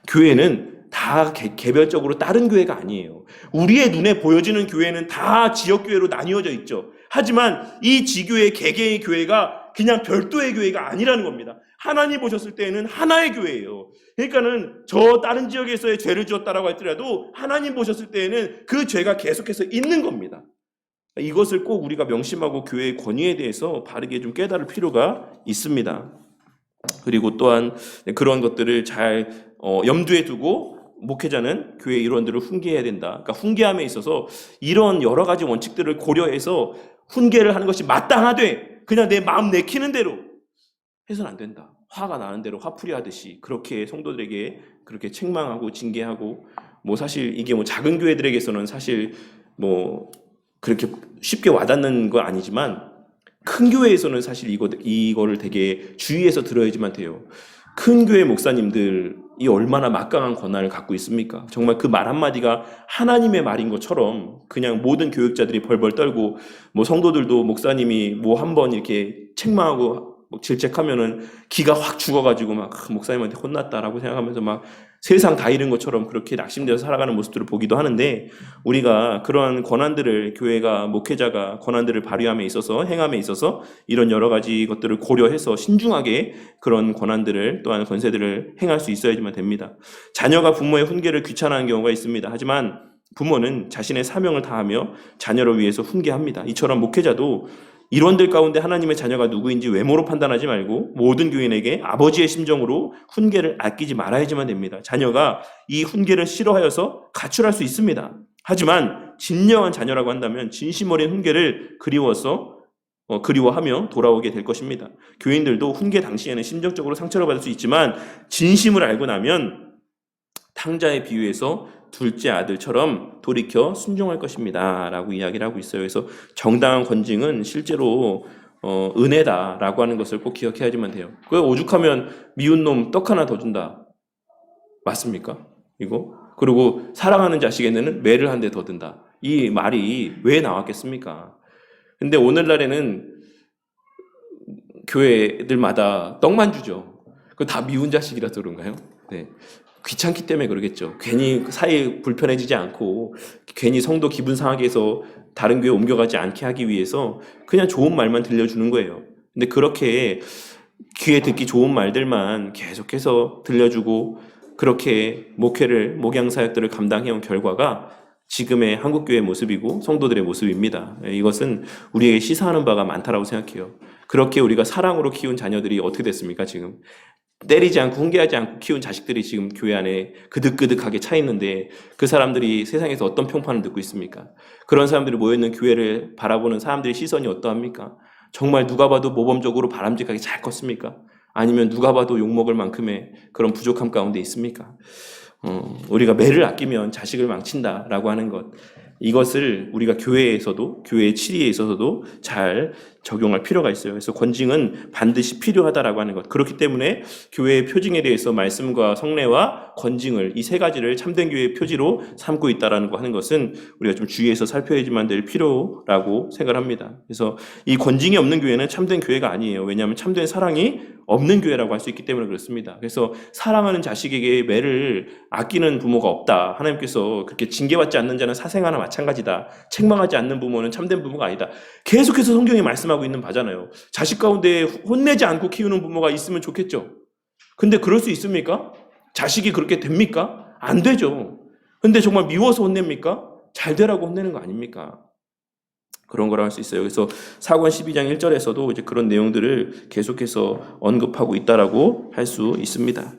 교회는 다 개별적으로 다른 교회가 아니에요. 우리의 눈에 보여지는 교회는 다 지역교회로 나뉘어져 있죠. 하지만 이 지교회 개개의 교회가 그냥 별도의 교회가 아니라는 겁니다. 하나님 보셨을 때에는 하나의 교회예요. 그러니까는 저 다른 지역에서의 죄를 지었다라고 할지라도 하나님 보셨을 때에는 그 죄가 계속해서 있는 겁니다. 이것을 꼭 우리가 명심하고 교회의 권위에 대해서 바르게 좀 깨달을 필요가 있습니다. 그리고 또한 그런 것들을 잘 염두에 두고 목회자는 교회 일원들을 훈계해야 된다. 그러니까 훈계함에 있어서 이런 여러 가지 원칙들을 고려해서 훈계를 하는 것이 마땅하되 그냥 내 마음 내키는 대로 해서는 안 된다. 화가 나는 대로 화풀이 하듯이 그렇게 성도들에게 그렇게 책망하고 징계하고 뭐 사실 이게 뭐 작은 교회들에게서는 사실 뭐 그렇게 쉽게 와닿는 건 아니지만 큰 교회에서는 사실 이거를 되게 주의해서 들어야지만 돼요. 큰 교회 목사님들이 얼마나 막강한 권한을 갖고 있습니까? 정말 그 말 한마디가 하나님의 말인 것처럼 그냥 모든 교육자들이 벌벌 떨고 뭐 성도들도 목사님이 뭐 한번 이렇게 책망하고 뭐 질책하면은 기가 확 죽어가지고 막 목사님한테 혼났다라고 생각하면서 막 세상 다 잃은 것처럼 그렇게 낙심되어서 살아가는 모습들을 보기도 하는데 우리가 그러한 권한들을 교회가 목회자가 권한들을 발휘함에 있어서 행함에 있어서 이런 여러 가지 것들을 고려해서 신중하게 그런 권한들을 또한 권세들을 행할 수 있어야지만 됩니다. 자녀가 부모의 훈계를 귀찮아하는 경우가 있습니다. 하지만 부모는 자신의 사명을 다하며 자녀를 위해서 훈계합니다. 이처럼 목회자도 일원들 가운데 하나님의 자녀가 누구인지 외모로 판단하지 말고 모든 교인에게 아버지의 심정으로 훈계를 아끼지 말아야지만 됩니다. 자녀가 이 훈계를 싫어하여서 가출할 수 있습니다. 하지만 진정한 자녀라고 한다면 진심 어린 훈계를 그리워하며 돌아오게 될 것입니다. 교인들도 훈계 당시에는 심정적으로 상처를 받을 수 있지만 진심을 알고 나면 탕자의 비유에서 둘째 아들처럼 돌이켜 순종할 것입니다 라고 이야기를 하고 있어요. 그래서 정당한 권징은 실제로 은혜다라고 하는 것을 꼭 기억해야지만 돼요. 그 오죽하면 미운 놈 떡 하나 더 준다 맞습니까? 이거 그리고 사랑하는 자식에게는 매를 한 대 더 든다. 이 말이 왜 나왔겠습니까? 근데 오늘날에는 교회들마다 떡만 주죠. 그거 다 미운 자식이라서 그런가요? 네. 귀찮기 때문에 그러겠죠. 괜히 사이 불편해지지 않고 괜히 성도 기분 상하게 해서 다른 교회 옮겨가지 않게 하기 위해서 그냥 좋은 말만 들려주는 거예요. 근데 그렇게 귀에 듣기 좋은 말들만 계속해서 들려주고 그렇게 목양 사역들을 감당해온 결과가 지금의 한국교회의 모습이고 성도들의 모습입니다. 이것은 우리에게 시사하는 바가 많다라고 생각해요. 그렇게 우리가 사랑으로 키운 자녀들이 어떻게 됐습니까? 지금 때리지 않고 훈계하지 않고 키운 자식들이 지금 교회 안에 그득그득하게 차 있는데 그 사람들이 세상에서 어떤 평판을 듣고 있습니까? 그런 사람들이 모여있는 교회를 바라보는 사람들의 시선이 어떠합니까? 정말 누가 봐도 모범적으로 바람직하게 잘 컸습니까? 아니면 누가 봐도 욕먹을 만큼의 그런 부족함 가운데 있습니까? 우리가 매를 아끼면 자식을 망친다라고 하는 것, 이것을 우리가 교회에서도 교회의 치리에 있어서도 잘 적용할 필요가 있어요. 그래서 권징은 반드시 필요하다라고 하는 것. 그렇기 때문에 교회의 표징에 대해서 말씀과 성례와 권징을 이 세 가지를 참된 교회의 표지로 삼고 있다라는 거 하는 것은 우리가 좀 주의해서 살펴야지만 될 필요라고 생각을 합니다. 그래서 이 권징이 없는 교회는 참된 교회가 아니에요. 왜냐하면 참된 사랑이 없는 교회라고 할 수 있기 때문에 그렇습니다. 그래서 사랑하는 자식에게 매를 아끼는 부모가 없다. 하나님께서 그렇게 징계받지 않는 자는 사생아나 마찬가지다. 책망하지 않는 부모는 참된 부모가 아니다. 계속해서 성경이 말씀하고 있는 바잖아요. 자식 가운데 혼내지 않고 키우는 부모가 있으면 좋겠죠. 근데 그럴 수 있습니까? 자식이 그렇게 됩니까? 안 되죠. 근데 정말 미워서 혼냅니까? 잘 되라고 혼내는 거 아닙니까? 그런 거라 할 수 있어요. 그래서 사권 12장 1절에서도 이제 그런 내용들을 계속해서 언급하고 있다라고 할 수 있습니다.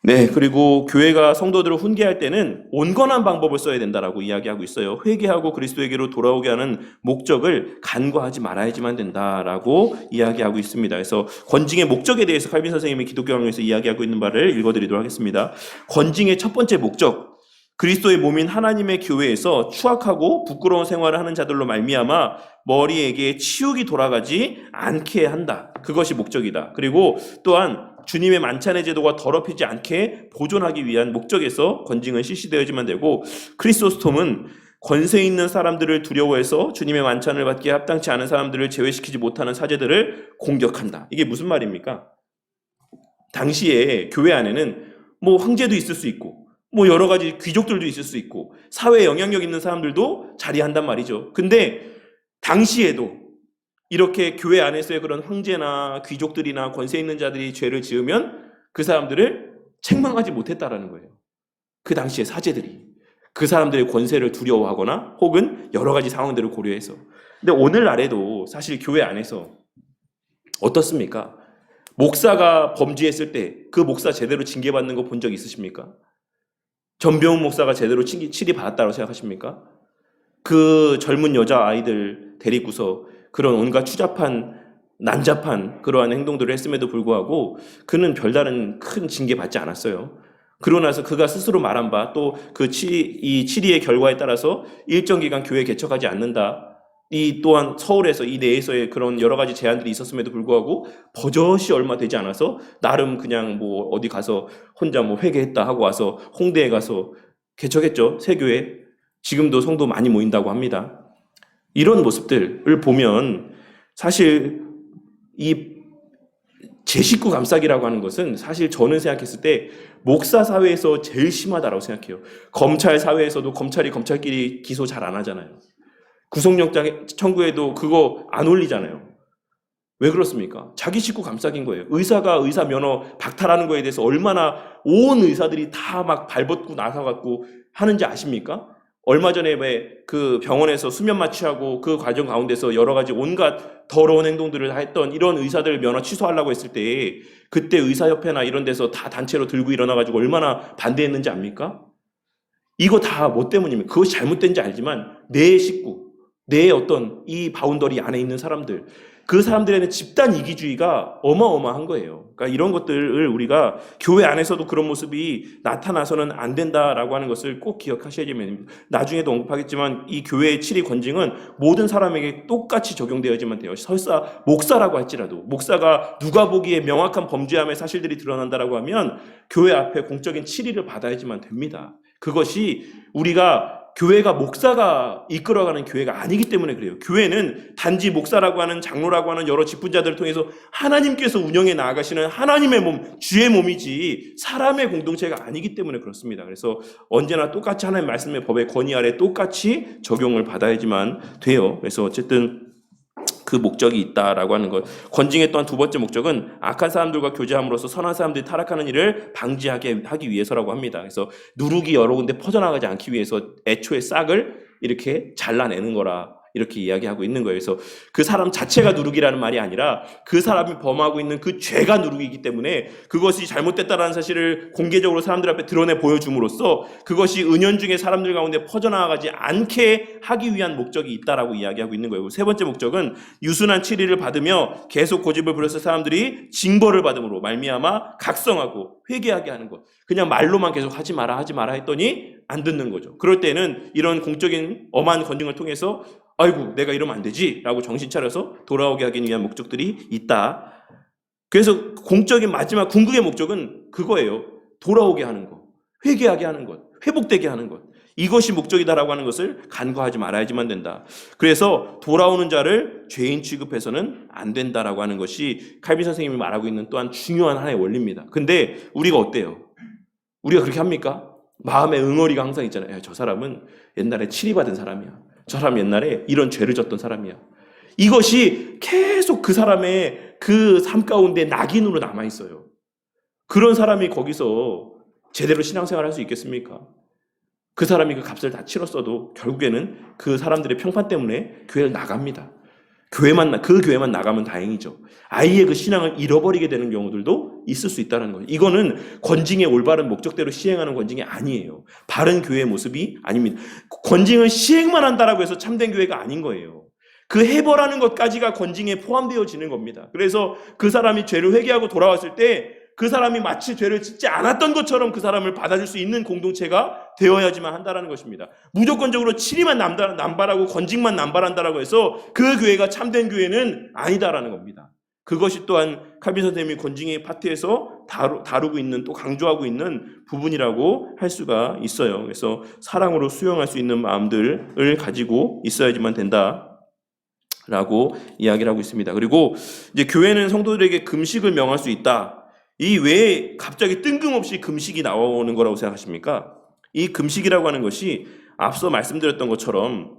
네, 그리고 교회가 성도들을 훈계할 때는 온건한 방법을 써야 된다라고 이야기하고 있어요. 회개하고 그리스도에게로 돌아오게 하는 목적을 간과하지 말아야지만 된다라고 이야기하고 있습니다. 그래서 권징의 목적에 대해서 칼빈 선생님이 기독교 강론에서 이야기하고 있는 바를 읽어드리도록 하겠습니다. 권징의 첫 번째 목적, 그리스도의 몸인 하나님의 교회에서 추악하고 부끄러운 생활을 하는 자들로 말미암아 머리에게 치욕이 돌아가지 않게 한다. 그것이 목적이다. 그리고 또한 주님의 만찬의 제도가 더럽히지 않게 보존하기 위한 목적에서 권징은 실시되어야지만 되고, 크리소스톰은 권세 있는 사람들을 두려워해서 주님의 만찬을 받기에 합당치 않은 사람들을 제외시키지 못하는 사제들을 공격한다. 이게 무슨 말입니까? 당시에 교회 안에는 뭐 황제도 있을 수 있고 뭐 여러 가지 귀족들도 있을 수 있고 사회에 영향력 있는 사람들도 자리한단 말이죠. 근데 당시에도 이렇게 교회 안에서의 그런 황제나 귀족들이나 권세 있는 자들이 죄를 지으면 그 사람들을 책망하지 못했다라는 거예요. 그 당시의 사제들이 그 사람들의 권세를 두려워하거나 혹은 여러 가지 상황들을 고려해서. 근데 오늘날에도 사실 교회 안에서 어떻습니까? 목사가 범죄했을 때 그 목사 제대로 징계받는 거 본 적 있으십니까? 전병훈 목사가 제대로 치리 받았다고 생각하십니까? 그 젊은 여자아이들 데리고서 그런 온갖 추잡한 난잡한 그러한 행동들을 했음에도 불구하고 그는 별다른 큰 징계 받지 않았어요. 그러고 나서 그가 스스로 말한 바 또 그 이 치리의 결과에 따라서 일정 기간 교회 개척하지 않는다. 이 또한 서울에서 이 내에서의 그런 여러 가지 제한들이 있었음에도 불구하고 버젓이 얼마 되지 않아서 나름 그냥 뭐 어디 가서 혼자 뭐 회개했다 하고 와서 홍대에 가서 개척했죠. 새 교회. 지금도 성도 많이 모인다고 합니다. 이런 모습들을 보면 사실 이 제 식구 감싸기라고 하는 것은 사실 저는 생각했을 때 목사 사회에서 제일 심하다라고 생각해요. 검찰 사회에서도 검찰이 검찰끼리 기소 잘 안 하잖아요. 구속영장 청구에도 그거 안 올리잖아요. 왜 그렇습니까? 자기 식구 감싸기인 거예요. 의사가 의사 면허 박탈하는 거에 대해서 얼마나 온 의사들이 다 막 발벗고 나서갖고 하는지 아십니까? 얼마 전에 왜 그 병원에서 수면 마취하고 그 과정 가운데서 여러 가지 온갖 더러운 행동들을 했던 이런 의사들 면허 취소하려고 했을 때 그때 의사협회나 이런 데서 다 단체로 들고 일어나가지고 얼마나 반대했는지 압니까? 이거 다 뭐 때문입니까? 그것이 잘못된지 알지만 내 식구, 내 어떤 이 바운더리 안에 있는 사람들, 그 사람들에는 집단 이기주의가 어마어마한 거예요. 그러니까 이런 것들을 우리가 교회 안에서도 그런 모습이 나타나서는 안 된다라고 하는 것을 꼭 기억하셔야 됩니다. 나중에도 언급하겠지만 이 교회의 칠의 권징은 모든 사람에게 똑같이 적용되어야지만 돼요. 설사 목사라고 할지라도 목사가 누가 보기에 명확한 범죄함의 사실들이 드러난다라고 하면 교회 앞에 공적인 칠의를 받아야지만 됩니다. 그것이 우리가 교회가 목사가 이끌어가는 교회가 아니기 때문에 그래요. 교회는 단지 목사라고 하는 장로라고 하는 여러 직분자들을 통해서 하나님께서 운영해 나아가시는 하나님의 몸, 주의 몸이지 사람의 공동체가 아니기 때문에 그렇습니다. 그래서 언제나 똑같이 하나님의 말씀의 법의 권위 아래 똑같이 적용을 받아야지만 돼요. 그래서 어쨌든 그 목적이 있다라고 하는 것. 권징의 또한 두 번째 목적은 악한 사람들과 교제함으로써 선한 사람들이 타락하는 일을 방지하게 하기 위해서라고 합니다. 그래서 누룩이 여러 군데 퍼져나가지 않기 위해서 애초에 싹을 이렇게 잘라내는 거라 이렇게 이야기하고 있는 거예요. 그래서 그 사람 자체가 누룩이라는 말이 아니라 그 사람이 범하고 있는 그 죄가 누룩이기 때문에 그것이 잘못됐다는 사실을 공개적으로 사람들 앞에 드러내 보여줌으로써 그것이 은연중에 사람들 가운데 퍼져나가지 않게 하기 위한 목적이 있다라고 이야기하고 있는 거예요. 세 번째 목적은 유순한 치리를 받으며 계속 고집을 부려서 사람들이 징벌을 받음으로 말미암아 각성하고 회개하게 하는 것. 그냥 말로만 계속 하지 마라 했더니 안 듣는 거죠. 그럴 때는 이런 공적인 엄한 권징을 통해서 아이고 내가 이러면 안 되지 라고 정신 차려서 돌아오게 하기 위한 목적들이 있다. 그래서 공적인 마지막 궁극의 목적은 그거예요. 돌아오게 하는 것, 회개하게 하는 것, 회복되게 하는 것. 이것이 목적이다라고 하는 것을 간과하지 말아야지만 된다. 그래서 돌아오는 자를 죄인 취급해서는 안 된다라고 하는 것이 칼빈 선생님이 말하고 있는 또한 중요한 하나의 원리입니다. 근데 우리가 어때요? 우리가 그렇게 합니까? 마음의 응어리가 항상 있잖아요. 저 사람은 옛날에 치리받은 사람이야. 저 사람 옛날에 이런 죄를 졌던 사람이야. 이것이 계속 그 사람의 그 삶 가운데 낙인으로 남아있어요. 그런 사람이 거기서 제대로 신앙생활을 할 수 있겠습니까? 그 사람이 그 값을 다 치렀어도 결국에는 그 사람들의 평판 때문에 교회를 나갑니다. 그 교회만 나가면 다행이죠. 아예 그 신앙을 잃어버리게 되는 경우들도 있을 수 있다는 거예요. 이거는 권징의 올바른 목적대로 시행하는 권징이 아니에요. 바른 교회의 모습이 아닙니다. 권징을 시행만 한다라고 해서 참된 교회가 아닌 거예요. 그 해버라는 것까지가 권징에 포함되어지는 겁니다. 그래서 그 사람이 죄를 회개하고 돌아왔을 때 그 사람이 마치 죄를 짓지 않았던 것처럼 그 사람을 받아줄 수 있는 공동체가 되어야지만 한다는 것입니다. 무조건적으로 치리만 남발하고 권징만 남발한다라고 해서 그 교회가 참된 교회는 아니다라는 겁니다. 그것이 또한 칼빈 선생님이 권징의 파트에서 다루고 있는 또 강조하고 있는 부분이라고 할 수가 있어요. 그래서 사랑으로 수용할 수 있는 마음들을 가지고 있어야지만 된다라고 이야기를 하고 있습니다. 그리고 이제 교회는 성도들에게 금식을 명할 수 있다. 이 왜 갑자기 뜬금없이 금식이 나오는 거라고 생각하십니까? 이 금식이라고 하는 것이 앞서 말씀드렸던 것처럼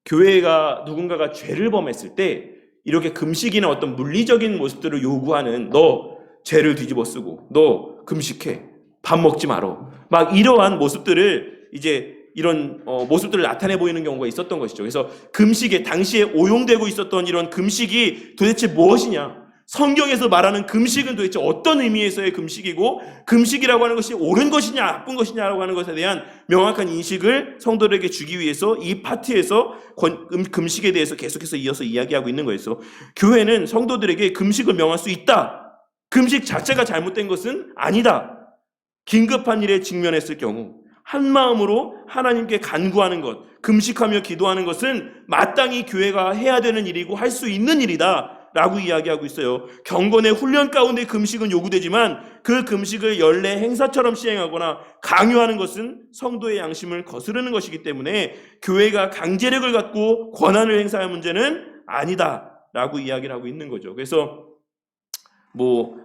교회가 누군가가 죄를 범했을 때 이렇게 금식이나 어떤 물리적인 모습들을 요구하는 너 죄를 뒤집어 쓰고 너 금식해 밥 먹지 말어 막 이러한 모습들을 이제 이런 모습들을 나타내 보이는 경우가 있었던 것이죠. 그래서 금식에 당시에 오용되고 있었던 이런 금식이 도대체 무엇이냐? 성경에서 말하는 금식은 도대체 어떤 의미에서의 금식이고 금식이라고 하는 것이 옳은 것이냐 나쁜 것이냐라고 하는 것에 대한 명확한 인식을 성도들에게 주기 위해서 이 파트에서 금식에 대해서 계속해서 이어서 이야기하고 있는 거예요. 교회는 성도들에게 금식을 명할 수 있다. 금식 자체가 잘못된 것은 아니다. 긴급한 일에 직면했을 경우 한 마음으로 하나님께 간구하는 것, 금식하며 기도하는 것은 마땅히 교회가 해야 되는 일이고 할 수 있는 일이다 라고 이야기하고 있어요. 경건의 훈련 가운데 금식은 요구되지만 그 금식을 연례 행사처럼 시행하거나 강요하는 것은 성도의 양심을 거스르는 것이기 때문에 교회가 강제력을 갖고 권한을 행사할 문제는 아니다 라고 이야기를 하고 있는 거죠. 그래서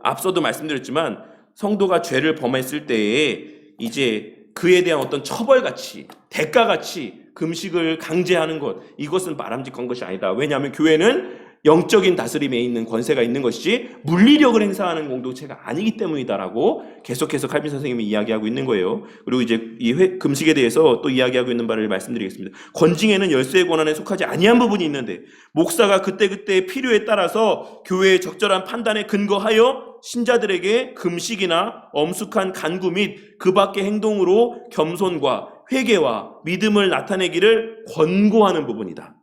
앞서도 말씀드렸지만 성도가 죄를 범했을 때에 이제 그에 대한 어떤 처벌같이 대가같이 금식을 강제하는 것, 이것은 바람직한 것이 아니다. 왜냐하면 교회는 영적인 다스림에 있는 권세가 있는 것이지 물리력을 행사하는 공동체가 아니기 때문이다라고 계속해서 칼빈 선생님이 이야기하고 있는 거예요. 그리고 이제 이 금식에 대해서 또 이야기하고 있는 바를 말씀드리겠습니다. 권징에는 열쇠의 권한에 속하지 아니한 부분이 있는데 목사가 그때그때 필요에 따라서 교회의 적절한 판단에 근거하여 신자들에게 금식이나 엄숙한 간구 및 그 밖의 행동으로 겸손과 회개와 믿음을 나타내기를 권고하는 부분이다.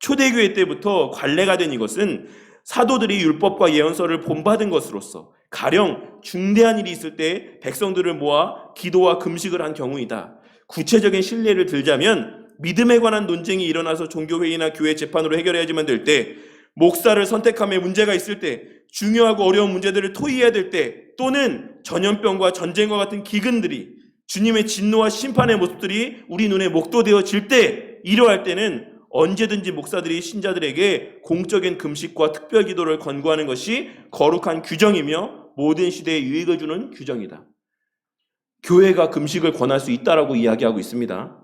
초대교회 때부터 관례가 된 이것은 사도들이 율법과 예언서를 본받은 것으로서 가령 중대한 일이 있을 때 백성들을 모아 기도와 금식을 한 경우이다. 구체적인 실례를 들자면 믿음에 관한 논쟁이 일어나서 종교회의나 교회 재판으로 해결해야지만 될 때, 목사를 선택함에 문제가 있을 때, 중요하고 어려운 문제들을 토의해야 될 때, 또는 전염병과 전쟁과 같은 기근들이 주님의 진노와 심판의 모습들이 우리 눈에 목도되어질 때, 이러할 때는 언제든지 목사들이 신자들에게 공적인 금식과 특별 기도를 권고하는 것이 거룩한 규정이며 모든 시대에 유익을 주는 규정이다. 교회가 금식을 권할 수 있다라고 이야기하고 있습니다.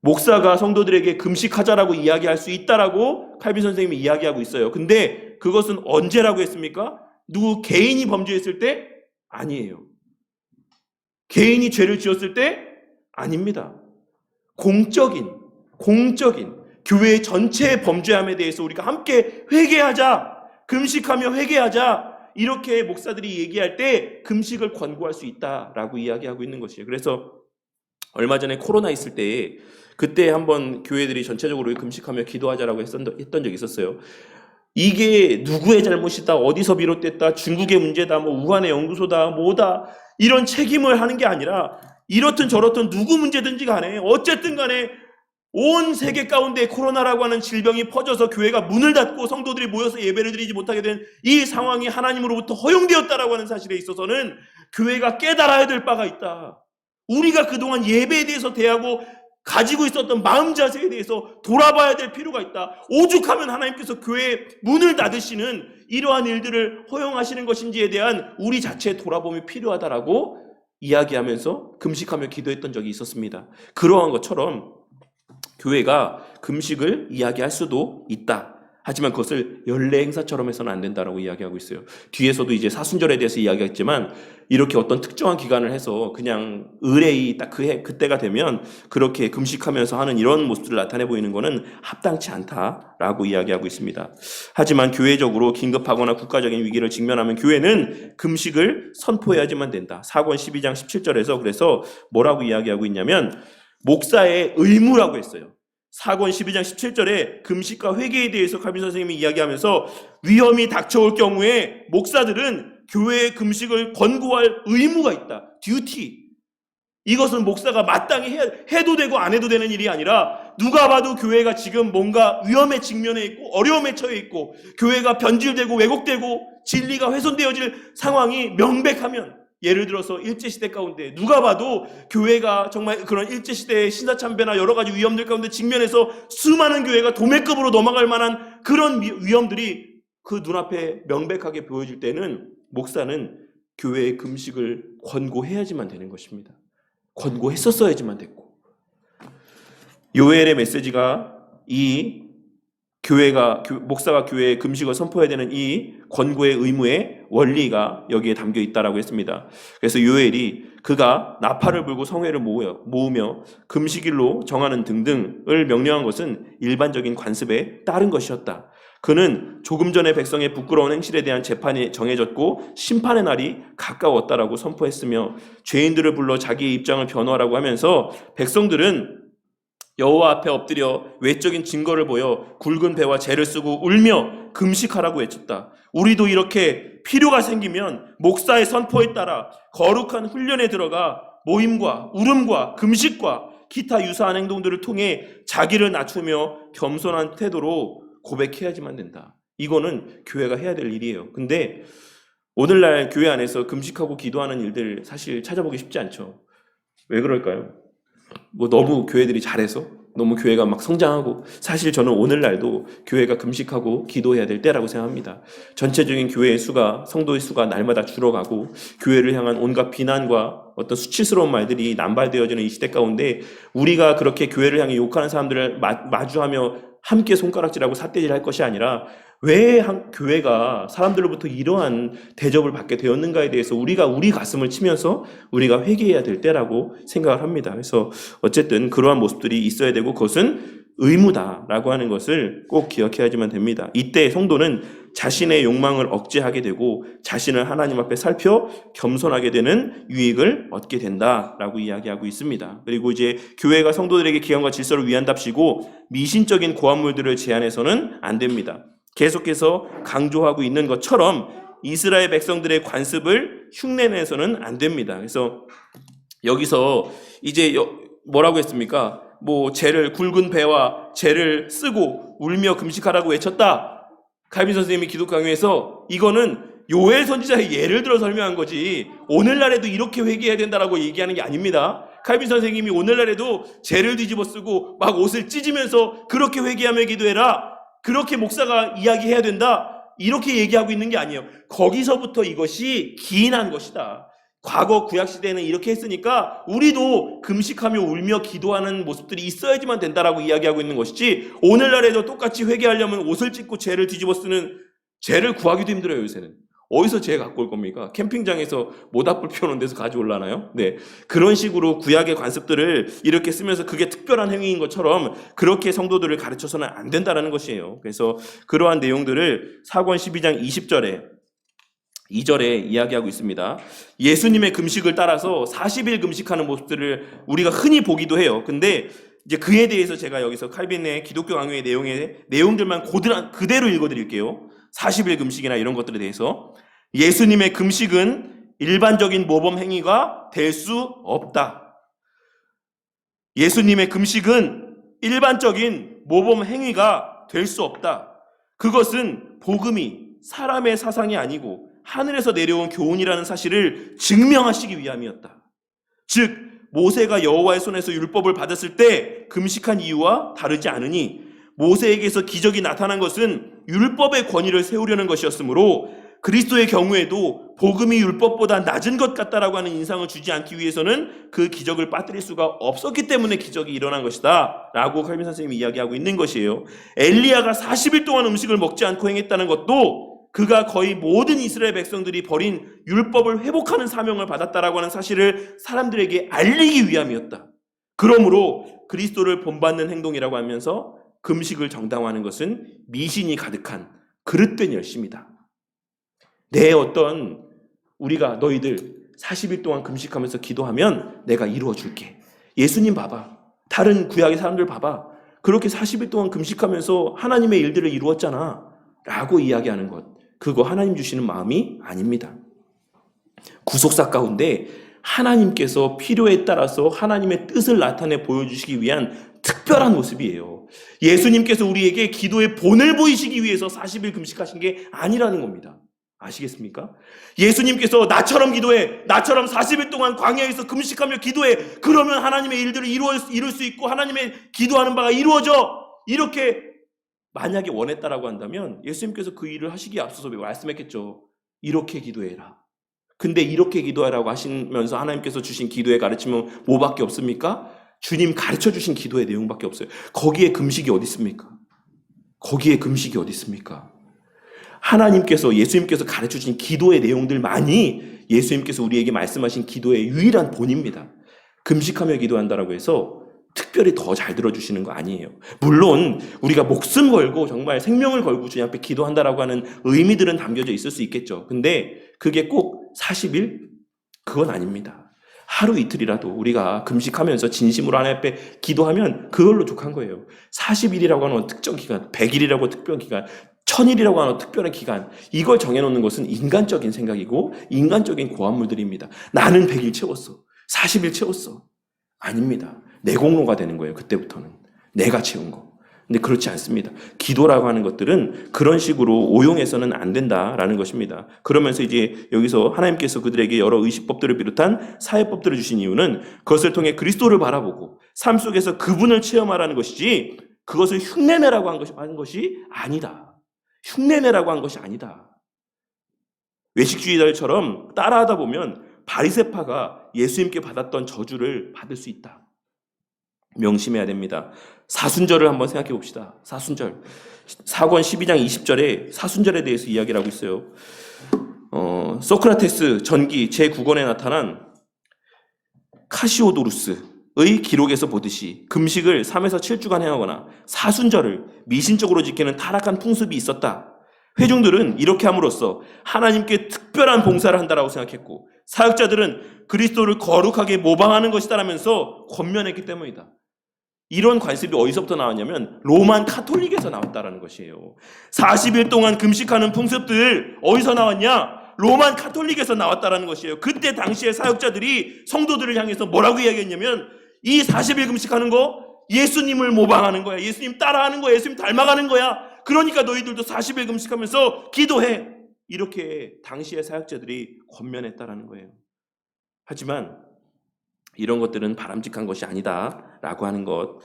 목사가 성도들에게 금식하자라고 이야기할 수 있다라고 칼빈 선생님이 이야기하고 있어요. 근데 그것은 언제라고 했습니까? 누구 개인이 범죄했을 때? 아니에요. 개인이 죄를 지었을 때? 아닙니다. 공적인 교회 전체의 범죄함에 대해서 우리가 함께 회개하자, 금식하며 회개하자, 이렇게 목사들이 얘기할 때 금식을 권고할 수 있다라고 이야기하고 있는 것이에요. 그래서 얼마 전에 코로나 있을 때 그때 한번 교회들이 전체적으로 금식하며 기도하자라고 했던 적이 있었어요. 이게 누구의 잘못이다, 어디서 비롯됐다, 중국의 문제다, 우한의 연구소다, 뭐다, 이런 책임을 하는 게 아니라 이렇든 저렇든 누구 문제든지 간에 어쨌든 간에 온 세계 가운데 코로나라고 하는 질병이 퍼져서 교회가 문을 닫고 성도들이 모여서 예배를 드리지 못하게 된 이 상황이 하나님으로부터 허용되었다라고 하는 사실에 있어서는 교회가 깨달아야 될 바가 있다. 우리가 그동안 예배에 대해서 대하고 가지고 있었던 마음 자세에 대해서 돌아봐야 될 필요가 있다. 오죽하면 하나님께서 교회에 문을 닫으시는 이러한 일들을 허용하시는 것인지에 대한 우리 자체의 돌아봄이 필요하다라고 이야기하면서 금식하며 기도했던 적이 있었습니다. 그러한 것처럼 교회가 금식을 이야기할 수도 있다. 하지만 그것을 연례 행사처럼 해서는 안 된다라고 이야기하고 있어요. 뒤에서도 이제 사순절에 대해서 이야기했지만 이렇게 어떤 특정한 기간을 해서 그냥 의례히 딱 그때가 되면 그렇게 금식하면서 하는 이런 모습들을 나타내 보이는 것은 합당치 않다라고 이야기하고 있습니다. 하지만 교회적으로 긴급하거나 국가적인 위기를 직면하면 교회는 금식을 선포해야지만 된다. 사권 12장 17절에서 그래서 뭐라고 이야기하고 있냐면 목사의 의무라고 했어요. 사권 12장 17절에 금식과 회개에 대해서 칼빈 선생님이 이야기하면서 위험이 닥쳐올 경우에 목사들은 교회의 금식을 권고할 의무가 있다. 듀티. 이것은 목사가 마땅히 해도 되고 안 해도 되는 일이 아니라 누가 봐도 교회가 지금 뭔가 위험에 직면해 있고 어려움에 처해 있고 교회가 변질되고 왜곡되고 진리가 훼손되어질 상황이 명백하면, 예를 들어서 일제시대 가운데 누가 봐도 교회가 정말 그런 일제시대의 신사참배나 여러 가지 위험들 가운데 직면해서 수많은 교회가 도매급으로 넘어갈 만한 그런 위험들이 그 눈앞에 명백하게 보여질 때는 목사는 교회의 금식을 권고해야지만 되는 것입니다. 권고했었어야지만 됐고, 요엘의 메시지가 이 목사가 교회에 금식을 선포해야 되는 이 권고의 의무의 원리가 여기에 담겨 있다라고 했습니다. 그래서 요엘이 그가 나팔을 불고 성회를 모으며 금식일로 정하는 등등을 명령한 것은 일반적인 관습에 따른 것이었다. 그는 조금 전에 백성의 부끄러운 행실에 대한 재판이 정해졌고 심판의 날이 가까웠다라고 선포했으며 죄인들을 불러 자기의 입장을 변호하라고 하면서 백성들은 여호와 앞에 엎드려 외적인 증거를 보여 굵은 배와 재를 쓰고 울며 금식하라고 외쳤다. 우리도 이렇게 필요가 생기면 목사의 선포에 따라 거룩한 훈련에 들어가 모임과 울음과 금식과 기타 유사한 행동들을 통해 자기를 낮추며 겸손한 태도로 고백해야지만 된다. 이거는 교회가 해야 될 일이에요. 근데 오늘날 교회 안에서 금식하고 기도하는 일들 사실 찾아보기 쉽지 않죠. 왜 그럴까요? 뭐 너무 교회들이 잘해서, 너무 교회가 막 성장하고, 사실 저는 오늘날도 교회가 금식하고 기도해야 될 때라고 생각합니다. 전체적인 교회의 수가, 성도의 수가 날마다 줄어가고 교회를 향한 온갖 비난과 어떤 수치스러운 말들이 남발되어지는 이 시대 가운데 우리가 그렇게 교회를 향해 욕하는 사람들을 마주하며 함께 손가락질하고 삿대질할 것이 아니라 왜 교회가 사람들로부터 이러한 대접을 받게 되었는가에 대해서 우리가 우리 가슴을 치면서 우리가 회개해야 될 때라고 생각을 합니다. 그래서 어쨌든 그러한 모습들이 있어야 되고 그것은 의무다라고 하는 것을 꼭 기억해야지만 됩니다. 이때 성도는 자신의 욕망을 억제하게 되고 자신을 하나님 앞에 살펴 겸손하게 되는 유익을 얻게 된다라고 이야기하고 있습니다. 그리고 이제 교회가 성도들에게 기한과 질서를 위한답시고 미신적인 고한물들을 제한해서는 안 됩니다. 계속해서 강조하고 있는 것처럼 이스라엘 백성들의 관습을 흉내내서는 안 됩니다. 그래서 여기서 이제 뭐라고 했습니까? 뭐 재를 굵은 배와 재를 쓰고 울며 금식하라고 외쳤다. 칼빈 선생님이 기독 강요에서 이거는 요엘 선지자의 예를 들어 설명한 거지 오늘날에도 이렇게 회개해야 된다라고 얘기하는 게 아닙니다. 칼빈 선생님이 오늘날에도 재를 뒤집어 쓰고 막 옷을 찢으면서 그렇게 회개하며 기도해라, 그렇게 목사가 이야기해야 된다, 이렇게 얘기하고 있는 게 아니에요. 거기서부터 이것이 기인한 것이다. 과거 구약시대에는 이렇게 했으니까 우리도 금식하며 울며 기도하는 모습들이 있어야지만 된다라고 이야기하고 있는 것이지 오늘날에도 똑같이 회개하려면 옷을 찢고 재를 뒤집어 쓰는, 재를 구하기도 힘들어요. 요새는 어디서 재 갖고 올 겁니까? 캠핑장에서 모닥불 피우는 데서 가져올라나요? 네, 그런 식으로 구약의 관습들을 이렇게 쓰면서 그게 특별한 행위인 것처럼 그렇게 성도들을 가르쳐서는 안 된다라는 것이에요. 그래서 그러한 내용들을 사권 12장 20절에 2절에 이야기하고 있습니다. 예수님의 금식을 따라서 40일 금식하는 모습들을 우리가 흔히 보기도 해요. 근데 이제 그에 대해서 제가 여기서 칼빈의 기독교 강요의 내용들만 그대로 읽어드릴게요. 40일 금식이나 이런 것들에 대해서 예수님의 금식은 일반적인 모범 행위가 될 수 없다. 예수님의 금식은 일반적인 모범 행위가 될 수 없다. 그것은 복음이 사람의 사상이 아니고 하늘에서 내려온 교훈이라는 사실을 증명하시기 위함이었다. 즉 모세가 여호와의 손에서 율법을 받았을 때 금식한 이유와 다르지 않으니 모세에게서 기적이 나타난 것은 율법의 권위를 세우려는 것이었으므로 그리스도의 경우에도 복음이 율법보다 낮은 것 같다라고 하는 인상을 주지 않기 위해서는 그 기적을 빠뜨릴 수가 없었기 때문에 기적이 일어난 것이다 라고 칼빈 선생님이 이야기하고 있는 것이에요. 엘리야가 40일 동안 음식을 먹지 않고 행했다는 것도 그가 거의 모든 이스라엘 백성들이 버린 율법을 회복하는 사명을 받았다라고 하는 사실을 사람들에게 알리기 위함이었다. 그러므로 그리스도를 본받는 행동이라고 하면서 금식을 정당화하는 것은 미신이 가득한 그릇된 열심이다. 우리가 너희들 40일 동안 금식하면서 기도하면 내가 이루어 줄게. 예수님 봐봐. 다른 구약의 사람들 봐봐. 그렇게 40일 동안 금식하면서 하나님의 일들을 이루었잖아 라고 이야기하는 것, 그거 하나님 주시는 마음이 아닙니다. 구속사 가운데 하나님께서 필요에 따라서 하나님의 뜻을 나타내 보여주시기 위한 특별한 모습이에요. 예수님께서 우리에게 기도의 본을 보이시기 위해서 40일 금식하신 게 아니라는 겁니다. 아시겠습니까? 예수님께서 나처럼 기도해, 나처럼 40일 동안 광야에서 금식하며 기도해, 그러면 하나님의 일들을 이룰 수 있고 하나님의 기도하는 바가 이루어져, 이렇게 만약에 원했다라고 한다면 예수님께서 그 일을 하시기에 앞서서 말씀했겠죠. 이렇게 기도해라. 근데 이렇게 기도하라고 하시면서 하나님께서 주신 기도의 가르침은 뭐밖에 없습니까? 주님 가르쳐 주신 기도의 내용밖에 없어요. 거기에 금식이 어디 있습니까? 거기에 금식이 어디 있습니까? 예수님께서 가르쳐 주신 기도의 내용들만이 예수님께서 우리에게 말씀하신 기도의 유일한 본입니다. 금식하며 기도한다라고 해서 특별히 더 잘 들어주시는 거 아니에요. 물론 우리가 목숨 걸고 정말 생명을 걸고 주님 앞에 기도한다라고 하는 의미들은 담겨져 있을 수 있겠죠. 근데 그게 꼭 40일? 그건 아닙니다. 하루 이틀이라도 우리가 금식하면서 진심으로 하나님 앞에 기도하면 그걸로 족한 거예요. 40일이라고 하는 특정 기간, 100일이라고 특별 기간, 1000일이라고 하는 특별한 기간, 이걸 정해놓는 것은 인간적인 생각이고 인간적인 고안물들입니다. 나는 100일 채웠어. 40일 채웠어. 아닙니다. 내 공로가 되는 거예요. 그때부터는. 내가 채운 거. 근데 그렇지 않습니다. 기도라고 하는 것들은 그런 식으로 오용해서는 안 된다라는 것입니다. 그러면서 이제 여기서 하나님께서 그들에게 여러 의식법들을 비롯한 사회법들을 주신 이유는 그것을 통해 그리스도를 바라보고 삶 속에서 그분을 체험하라는 것이지 그것을 흉내내라고 하는 것이 아니다. 흉내내라고 한 것이 아니다. 외식주의자들처럼 따라하다 보면 바리새파가 예수님께 받았던 저주를 받을 수 있다. 명심해야 됩니다. 사순절을 한번 생각해 봅시다. 사순절. 사권 12장 20절에 사순절에 대해서 이야기를 하고 있어요. 소크라테스 전기 제9권에 나타난 카시오도루스의 기록에서 보듯이 금식을 3에서 7주간 행하거나 사순절을 미신적으로 지키는 타락한 풍습이 있었다. 회중들은 이렇게 함으로써 하나님께 특별한 봉사를 한다라고 생각했고 사역자들은 그리스도를 거룩하게 모방하는 것이다라면서 권면했기 때문이다. 이런 관습이 어디서부터 나왔냐면 로만 카톨릭에서 나왔다라는 것이에요. 40일 동안 금식하는 풍습들 어디서 나왔냐? 로만 카톨릭에서 나왔다라는 것이에요. 그때 당시에 사역자들이 성도들을 향해서 뭐라고 이야기했냐면 이 40일 금식하는 거 예수님을 모방하는 거야. 예수님 따라하는 거야. 예수님 닮아가는 거야. 그러니까 너희들도 40일 금식하면서 기도해. 이렇게 당시의 사역자들이 권면했다라는 거예요. 하지만 이런 것들은 바람직한 것이 아니다라고 하는 것,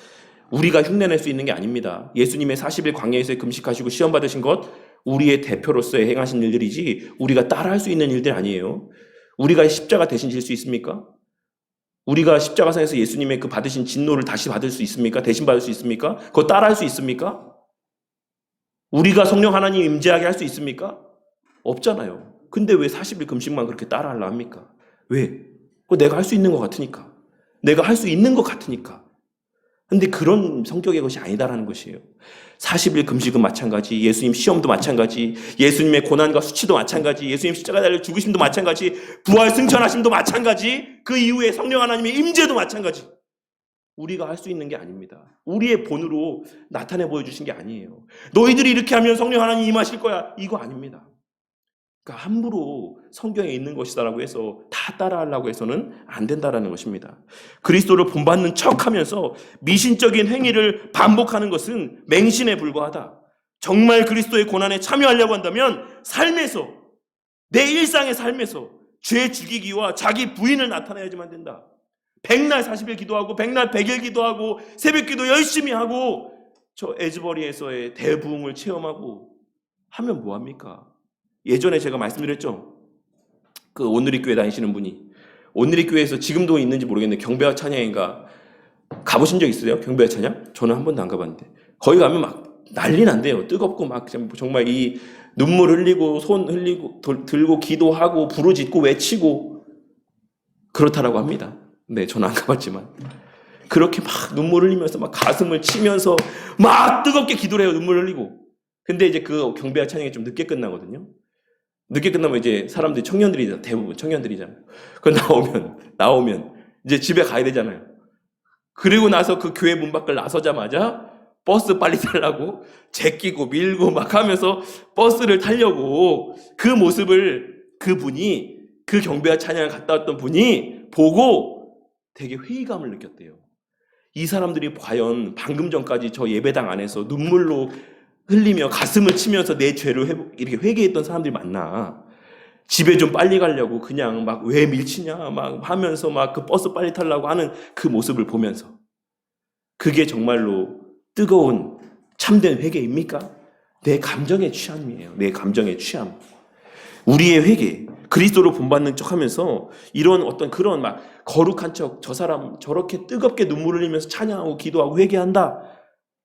우리가 흉내낼 수 있는 게 아닙니다. 예수님의 40일 광야에서 금식하시고 시험 받으신 것 우리의 대표로서 행하신 일들이지 우리가 따라할 수 있는 일들 아니에요. 우리가 십자가 대신 질 수 있습니까? 우리가 십자가상에서 예수님의 그 받으신 진노를 다시 받을 수 있습니까? 대신 받을 수 있습니까? 그거 따라할 수 있습니까? 우리가 성령 하나님 임재하게 할 수 있습니까? 없잖아요. 근데 왜 40일 금식만 그렇게 따라하려 합니까? 왜? 그거 내가 할 수 있는 것 같으니까. 내가 할 수 있는 것 같으니까. 근데 그런 성격의 것이 아니다라는 것이에요. 40일 금식은 마찬가지, 예수님 시험도 마찬가지, 예수님의 고난과 수치도 마찬가지, 예수님 십자가에 달려 죽으심도 마찬가지, 부활 승천하심도 마찬가지, 그 이후에 성령 하나님의 임재도 마찬가지. 우리가 할 수 있는 게 아닙니다. 우리의 본으로 나타내 보여주신 게 아니에요. 너희들이 이렇게 하면 성령 하나님 임하실 거야. 이거 아닙니다. 그러니까 함부로 성경에 있는 것이다라고 해서 다 따라하려고 해서는 안 된다라는 것입니다. 그리스도를 본받는 척하면서 미신적인 행위를 반복하는 것은 맹신에 불과하다. 정말 그리스도의 고난에 참여하려고 한다면 삶에서, 내 일상의 삶에서 죄 죽이기와 자기 부인을 나타내야지만 된다. 백날 40일 기도하고 백날 100일 기도하고 새벽기도 열심히 하고 저 에즈버리에서의 대부흥을 체험하고 하면 뭐합니까? 예전에 제가 말씀드렸죠. 그 온누리 교회 다니시는 분이 온누리 교회에서 지금도 있는지 모르겠는데 경배와 찬양인가 가보신 적 있으세요? 경배와 찬양? 저는 한 번도 안 가봤는데 거기 가면 막 난리 난대요. 뜨겁고 막 정말 이 눈물 흘리고 손 흘리고 들고 기도하고 부르짖고 외치고 그렇다라고 합니다. 네, 저는 안 가봤지만 그렇게 막 눈물 흘리면서 막 가슴을 치면서 막 뜨겁게 기도를 해요. 눈물 흘리고. 근데 이제 그 경배와 찬양이 좀 늦게 끝나거든요. 늦게 끝나면 이제 사람들이 청년들이잖아요. 대부분 청년들이잖아요. 그 나오면 이제 집에 가야 되잖아요. 그리고 나서 그 교회 문 밖을 나서자마자 버스 빨리 타려고 제끼고 밀고 막 하면서 버스를 타려고 그 모습을 그분이 그 경배와 찬양을 갔다 왔던 분이 보고 되게 회의감을 느꼈대요. 이 사람들이 과연 방금 전까지 저 예배당 안에서 눈물로 흘리며 가슴을 치면서 내 죄를 이렇게 회개했던 사람들이 맞나? 집에 좀 빨리 가려고 그냥 막 왜 밀치냐 막 하면서 막 그 버스 빨리 타려고 하는 그 모습을 보면서 그게 정말로 뜨거운 참된 회개입니까? 내 감정의 취함이에요. 내 감정의 취함. 우리의 회개, 그리스도를 본받는 척하면서 이런 어떤 그런 막 거룩한 척, 저 사람 저렇게 뜨겁게 눈물을 흘리면서 찬양하고 기도하고 회개한다.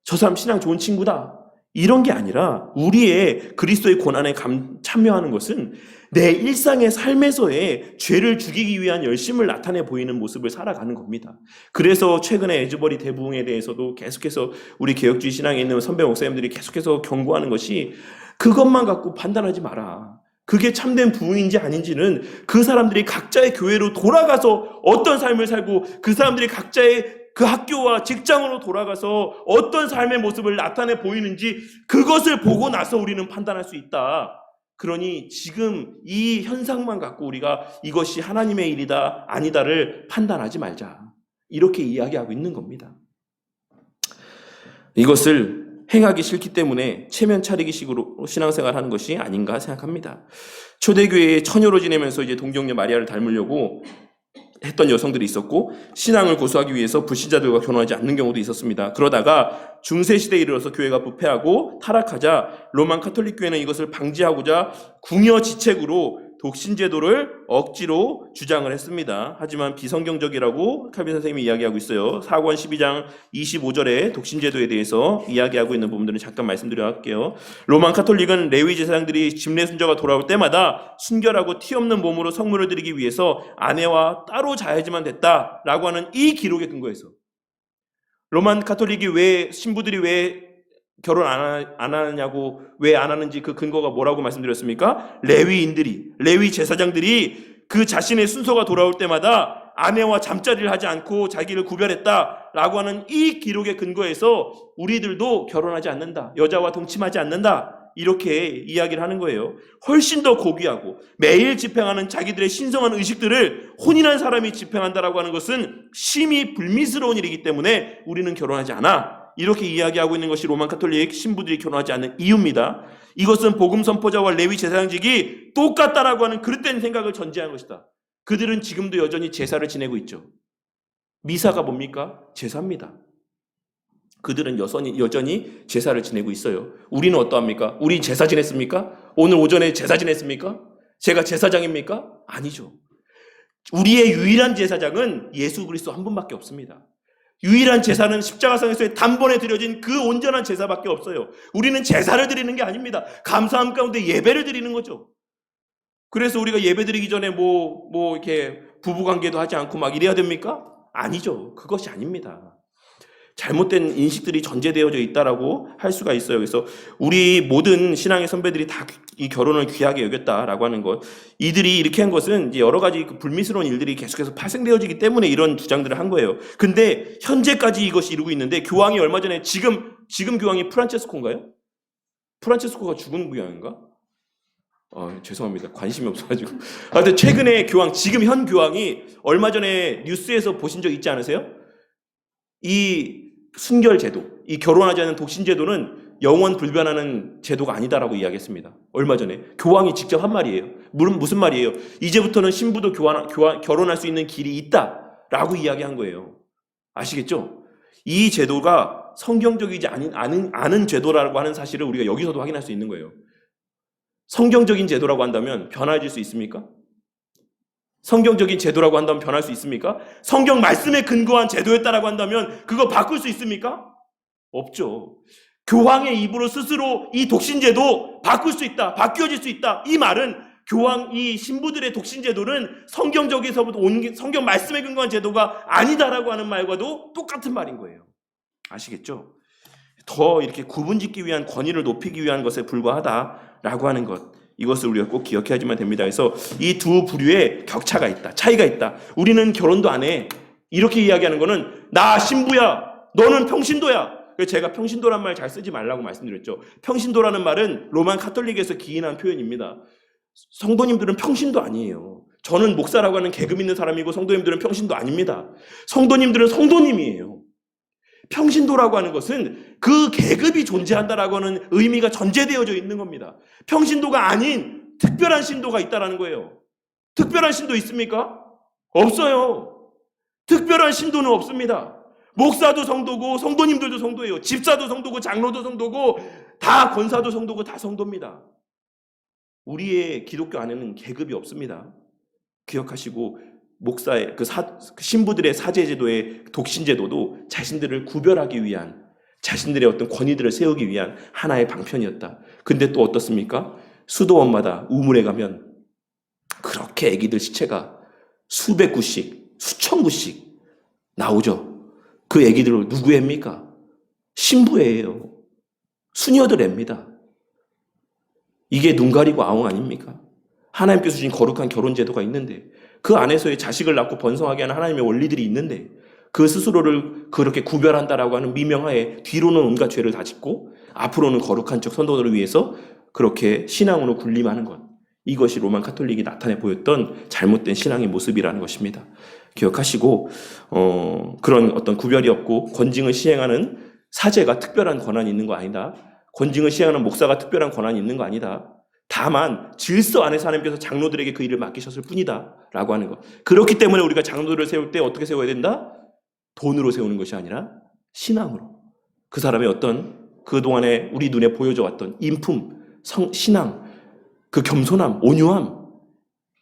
저 사람 신앙 좋은 친구다. 이런 게 아니라 우리의 그리스도의 고난에 참여하는 것은 내 일상의 삶에서의 죄를 죽이기 위한 열심을 나타내 보이는 모습을 살아가는 겁니다. 그래서 최근에 에즈버리 대부흥에 대해서도 계속해서 우리 개혁주의 신앙에 있는 선배 목사님들이 계속해서 경고하는 것이 그것만 갖고 판단하지 마라. 그게 참된 부흥인지 아닌지는 그 사람들이 각자의 교회로 돌아가서 어떤 삶을 살고 그 사람들이 각자의 그 학교와 직장으로 돌아가서 어떤 삶의 모습을 나타내 보이는지 그것을 보고 나서 우리는 판단할 수 있다. 그러니 지금 이 현상만 갖고 우리가 이것이 하나님의 일이다 아니다를 판단하지 말자. 이렇게 이야기하고 있는 겁니다. 이것을 행하기 싫기 때문에 체면 차리기식으로 신앙생활하는 것이 아닌가 생각합니다. 초대교회에 처녀로 지내면서 이제 동정녀 마리아를 닮으려고 했던 여성들이 있었고 신앙을 고수하기 위해서 불신자들과 결혼하지 않는 경우도 있었습니다. 그러다가 중세시대에 이르러서 교회가 부패하고 타락하자 로만 카톨릭 교회는 이것을 방지하고자 궁여지책으로 독신제도를 억지로 주장을 했습니다. 하지만 비성경적이라고 칼빈 선생님이 이야기하고 있어요. 사권 12장 25절에 독신제도에 대해서 이야기하고 있는 부분들은 잠깐 말씀드려 할게요. 로만 카톨릭은 레위 제사장들이 집례 순저가 돌아올 때마다 순결하고 티 없는 몸으로 성물을 드리기 위해서 아내와 따로 자야지만 됐다라고 하는 이 기록에 근거해서 로만 카톨릭이 왜 신부들이 왜 결혼 안 하느냐고 왜 안 하는지 그 근거가 뭐라고 말씀드렸습니까? 레위 제사장들이 그 자신의 순서가 돌아올 때마다 아내와 잠자리를 하지 않고 자기를 구별했다라고 하는 이 기록의 근거에서 우리들도 결혼하지 않는다. 여자와 동침하지 않는다. 이렇게 이야기를 하는 거예요. 훨씬 더 고귀하고 매일 집행하는 자기들의 신성한 의식들을 혼인한 사람이 집행한다라고 하는 것은 심히 불미스러운 일이기 때문에 우리는 결혼하지 않아. 이렇게 이야기하고 있는 것이 로만 카톨릭 신부들이 결혼하지 않는 이유입니다. 이것은 복음 선포자와 레위 제사장직이 똑같다라고 하는 그릇된 생각을 전제한 것이다. 그들은 지금도 여전히 제사를 지내고 있죠. 미사가 뭡니까? 제사입니다. 그들은 여전히 제사를 지내고 있어요. 우리는 어떠합니까? 우리 제사 지냈습니까? 오늘 오전에 제사 지냈습니까? 제가 제사장입니까? 아니죠. 우리의 유일한 제사장은 예수 그리스도 한 분밖에 없습니다. 유일한 제사는 십자가상에서의 단번에 드려진 그 온전한 제사밖에 없어요. 우리는 제사를 드리는 게 아닙니다. 감사함 가운데 예배를 드리는 거죠. 그래서 우리가 예배 드리기 전에 이렇게 부부관계도 하지 않고 막 이래야 됩니까? 아니죠. 그것이 아닙니다. 잘못된 인식들이 전제되어져 있다라고 할 수가 있어요. 그래서 우리 모든 신앙의 선배들이 다 이 결혼을 귀하게 여겼다라고 하는 것, 이들이 이렇게 한 것은 이제 여러 가지 불미스러운 일들이 계속해서 발생되어지기 때문에 이런 주장들을 한 거예요. 근데 현재까지 이것이 이루고 있는데 교황이 얼마 전에 지금 교황이 프란체스코인가요? 프란체스코가 죽은 교황인가? 죄송합니다. 관심이 없어가지고. 하여튼 최근에 지금 현 교황이 얼마 전에 뉴스에서 보신 적 있지 않으세요? 이 순결 제도, 이 결혼하지 않은 독신 제도는 영원 불변하는 제도가 아니다라고 이야기했습니다. 얼마 전에 교황이 직접 한 말이에요. 무슨 말이에요? 이제부터는 신부도 결혼할 수 있는 길이 있다라고 이야기한 거예요. 아시겠죠? 이 제도가 성경적이지 않은 제도라고 하는 사실을 우리가 여기서도 확인할 수 있는 거예요. 성경적인 제도라고 한다면 변화해질 수 있습니까? 성경적인 제도라고 한다면 변할 수 있습니까? 성경 말씀에 근거한 제도였다라고 한다면 그거 바꿀 수 있습니까? 없죠. 교황의 입으로 스스로 이 독신제도 바꿀 수 있다, 바뀌어질 수 있다. 이 말은 이 신부들의 독신제도는 성경적에서부터 성경 말씀에 근거한 제도가 아니다라고 하는 말과도 똑같은 말인 거예요. 아시겠죠? 더 이렇게 구분짓기 위한 권위를 높이기 위한 것에 불과하다라고 하는 것. 이것을 우리가 꼭 기억해야지만 됩니다. 그래서 이 두 부류에 격차가 있다. 차이가 있다. 우리는 결혼도 안 해. 이렇게 이야기하는 거는 나 신부야. 너는 평신도야. 그래서 제가 평신도란 말 잘 쓰지 말라고 말씀드렸죠. 평신도라는 말은 로만 카톨릭에서 기인한 표현입니다. 성도님들은 평신도 아니에요. 저는 목사라고 하는 계급 있는 사람이고 성도님들은 평신도 아닙니다. 성도님들은 성도님이에요. 평신도라고 하는 것은 그 계급이 존재한다라고 하는 의미가 전제되어져 있는 겁니다. 평신도가 아닌 특별한 신도가 있다라는 거예요. 특별한 신도 있습니까? 없어요. 특별한 신도는 없습니다. 목사도 성도고 성도님들도 성도예요. 집사도 성도고 장로도 성도고 다 권사도 성도고 다 성도입니다. 우리의 기독교 안에는 계급이 없습니다. 기억하시고 목사의 그 신부들의 사제제도의 독신제도도 자신들을 구별하기 위한 자신들의 어떤 권위들을 세우기 위한 하나의 방편이었다. 근데 또 어떻습니까? 수도원마다 우물에 가면 그렇게 애기들 시체가 수백 구씩, 수천 구씩 나오죠. 그 애기들 누구의 애입니까? 신부예요. 수녀들 애입니다. 이게 눈 가리고 아웅 아닙니까? 하나님께서 주신 거룩한 결혼 제도가 있는데 그 안에서의 자식을 낳고 번성하게 하는 하나님의 원리들이 있는데 그 스스로를 그렇게 구별한다라고 하는 미명하에 뒤로는 온갖 죄를 다 짓고 앞으로는 거룩한 척 선도들을 위해서 그렇게 신앙으로 군림하는 것. 이것이 로만 카톨릭이 나타내 보였던 잘못된 신앙의 모습이라는 것입니다. 기억하시고 그런 어떤 구별이 없고 권징을 시행하는 사제가 특별한 권한이 있는 거 아니다. 권징을 시행하는 목사가 특별한 권한이 있는 거 아니다. 다만 질서 안에서 하나님께서 장로들에게 그 일을 맡기셨을 뿐이다 라고 하는 것. 그렇기 때문에 우리가 장로들을 세울 때 어떻게 세워야 된다? 돈으로 세우는 것이 아니라 신앙으로. 그 사람의 어떤 그동안에 우리 눈에 보여져 왔던 인품, 신앙, 그 겸손함, 온유함,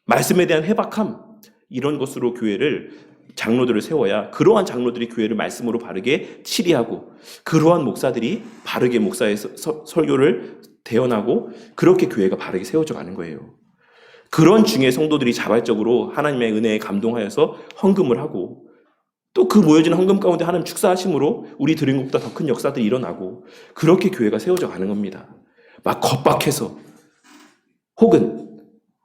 말씀에 대한 해박함, 이런 것으로 교회를 장로들을 세워야 그러한 장로들이 교회를 말씀으로 바르게 치리하고 그러한 목사들이 바르게 목사의 설교를 대언하고 그렇게 교회가 바르게 세워져 가는 거예요. 그런 중에 성도들이 자발적으로 하나님의 은혜에 감동하여서 헌금을 하고 또 그 모여진 헌금 가운데 하나님 축사하심으로 우리 드린 것보다 더 큰 역사들이 일어나고 그렇게 교회가 세워져 가는 겁니다. 막 겁박해서 혹은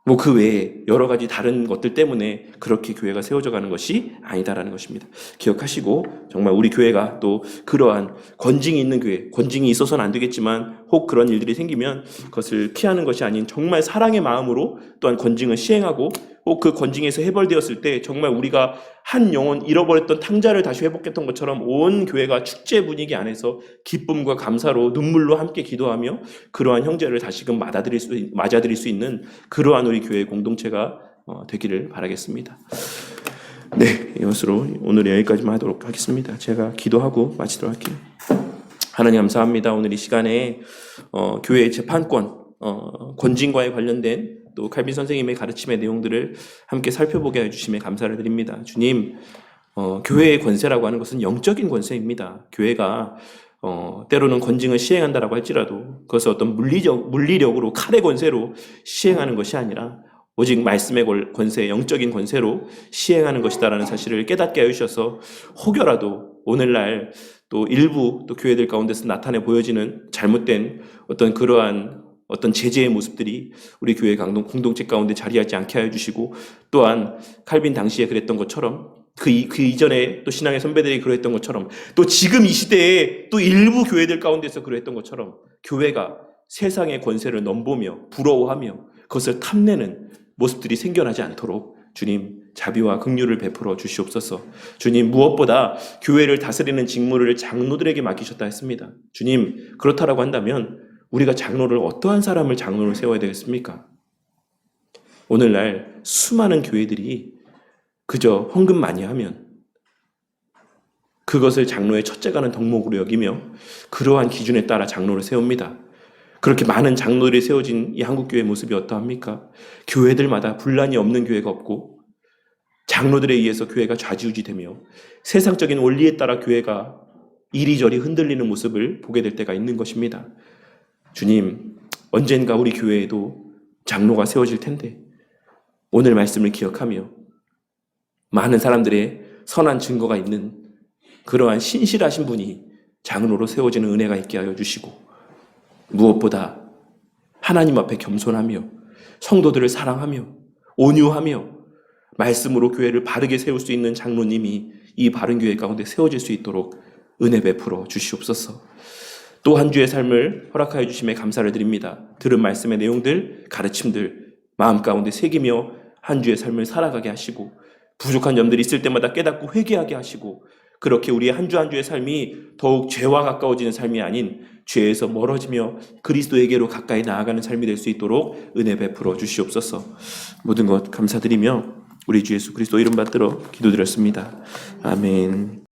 뭐 그 외에 여러 가지 다른 것들 때문에 그렇게 교회가 세워져 가는 것이 아니다라는 것입니다. 기억하시고 정말 우리 교회가 또 그러한 권징이 있는 교회, 권징이 있어서는 안 되겠지만 혹 그런 일들이 생기면 그것을 피하는 것이 아닌 정말 사랑의 마음으로 또한 권징을 시행하고 혹 그 권징에서 해벌되었을 때 정말 우리가 한 영혼 잃어버렸던 탕자를 다시 회복했던 것처럼 온 교회가 축제 분위기 안에서 기쁨과 감사로 눈물로 함께 기도하며 그러한 형제를 다시금 맞아들일 수 있는 그러한 우리 교회의 공동체가 되기를 바라겠습니다. 네, 이것으로 오늘 여기까지만 하도록 하겠습니다. 제가 기도하고 마치도록 할게요. 하나님 감사합니다. 오늘 이 시간에 교회의 재판권, 권징과에 관련된 또 칼빈 선생님의 가르침의 내용들을 함께 살펴보게 해주심에 감사를 드립니다. 주님, 교회의 권세라고 하는 것은 영적인 권세입니다. 교회가 때로는 권징을 시행한다라고 할지라도 그것을 어떤 물리력으로 칼의 권세로 시행하는 것이 아니라 오직 말씀의 권세, 영적인 권세로 시행하는 것이다라는 사실을 깨닫게 해주셔서 혹여라도 오늘날 또 일부 또 교회들 가운데서 나타내 보여지는 잘못된 어떤 그러한 어떤 제재의 모습들이 우리 교회 공동체 가운데 자리하지 않게 하여 주시고 또한 칼빈 당시에 그랬던 것처럼 그 이전에 또 신앙의 선배들이 그랬던 것처럼 또 지금 이 시대에 또 일부 교회들 가운데서 그랬던 것처럼 교회가 세상의 권세를 넘보며 부러워하며 그것을 탐내는 모습들이 생겨나지 않도록 주님 자비와 긍휼을 베풀어 주시옵소서. 주님 무엇보다 교회를 다스리는 직무를 장로들에게 맡기셨다 했습니다. 주님 그렇다라고 한다면 우리가 장로를 어떠한 사람을 장로로 세워야 되겠습니까? 오늘날 수많은 교회들이 그저 헌금 많이 하면 그것을 장로의 첫째가는 덕목으로 여기며 그러한 기준에 따라 장로를 세웁니다. 그렇게 많은 장로들이 세워진 이 한국교회의 모습이 어떠합니까? 교회들마다 분란이 없는 교회가 없고 장로들에 의해서 교회가 좌지우지되며 세상적인 원리에 따라 교회가 이리저리 흔들리는 모습을 보게 될 때가 있는 것입니다. 주님, 언젠가 우리 교회에도 장로가 세워질 텐데 오늘 말씀을 기억하며 많은 사람들의 선한 증거가 있는 그러한 신실하신 분이 장로로 세워지는 은혜가 있게 하여 주시고 무엇보다 하나님 앞에 겸손하며 성도들을 사랑하며 온유하며 말씀으로 교회를 바르게 세울 수 있는 장로님이 이 바른 교회 가운데 세워질 수 있도록 은혜 베풀어 주시옵소서. 또 한 주의 삶을 허락하여 주심에 감사를 드립니다. 들은 말씀의 내용들, 가르침들 마음 가운데 새기며 한 주의 삶을 살아가게 하시고 부족한 점들이 있을 때마다 깨닫고 회개하게 하시고 그렇게 우리의 한 주 한 주의 삶이 더욱 죄와 가까워지는 삶이 아닌 죄에서 멀어지며 그리스도에게로 가까이 나아가는 삶이 될 수 있도록 은혜 베풀어 주시옵소서. 모든 것 감사드리며 우리 주 예수 그리스도 이름 받들어 기도드렸습니다. 아멘.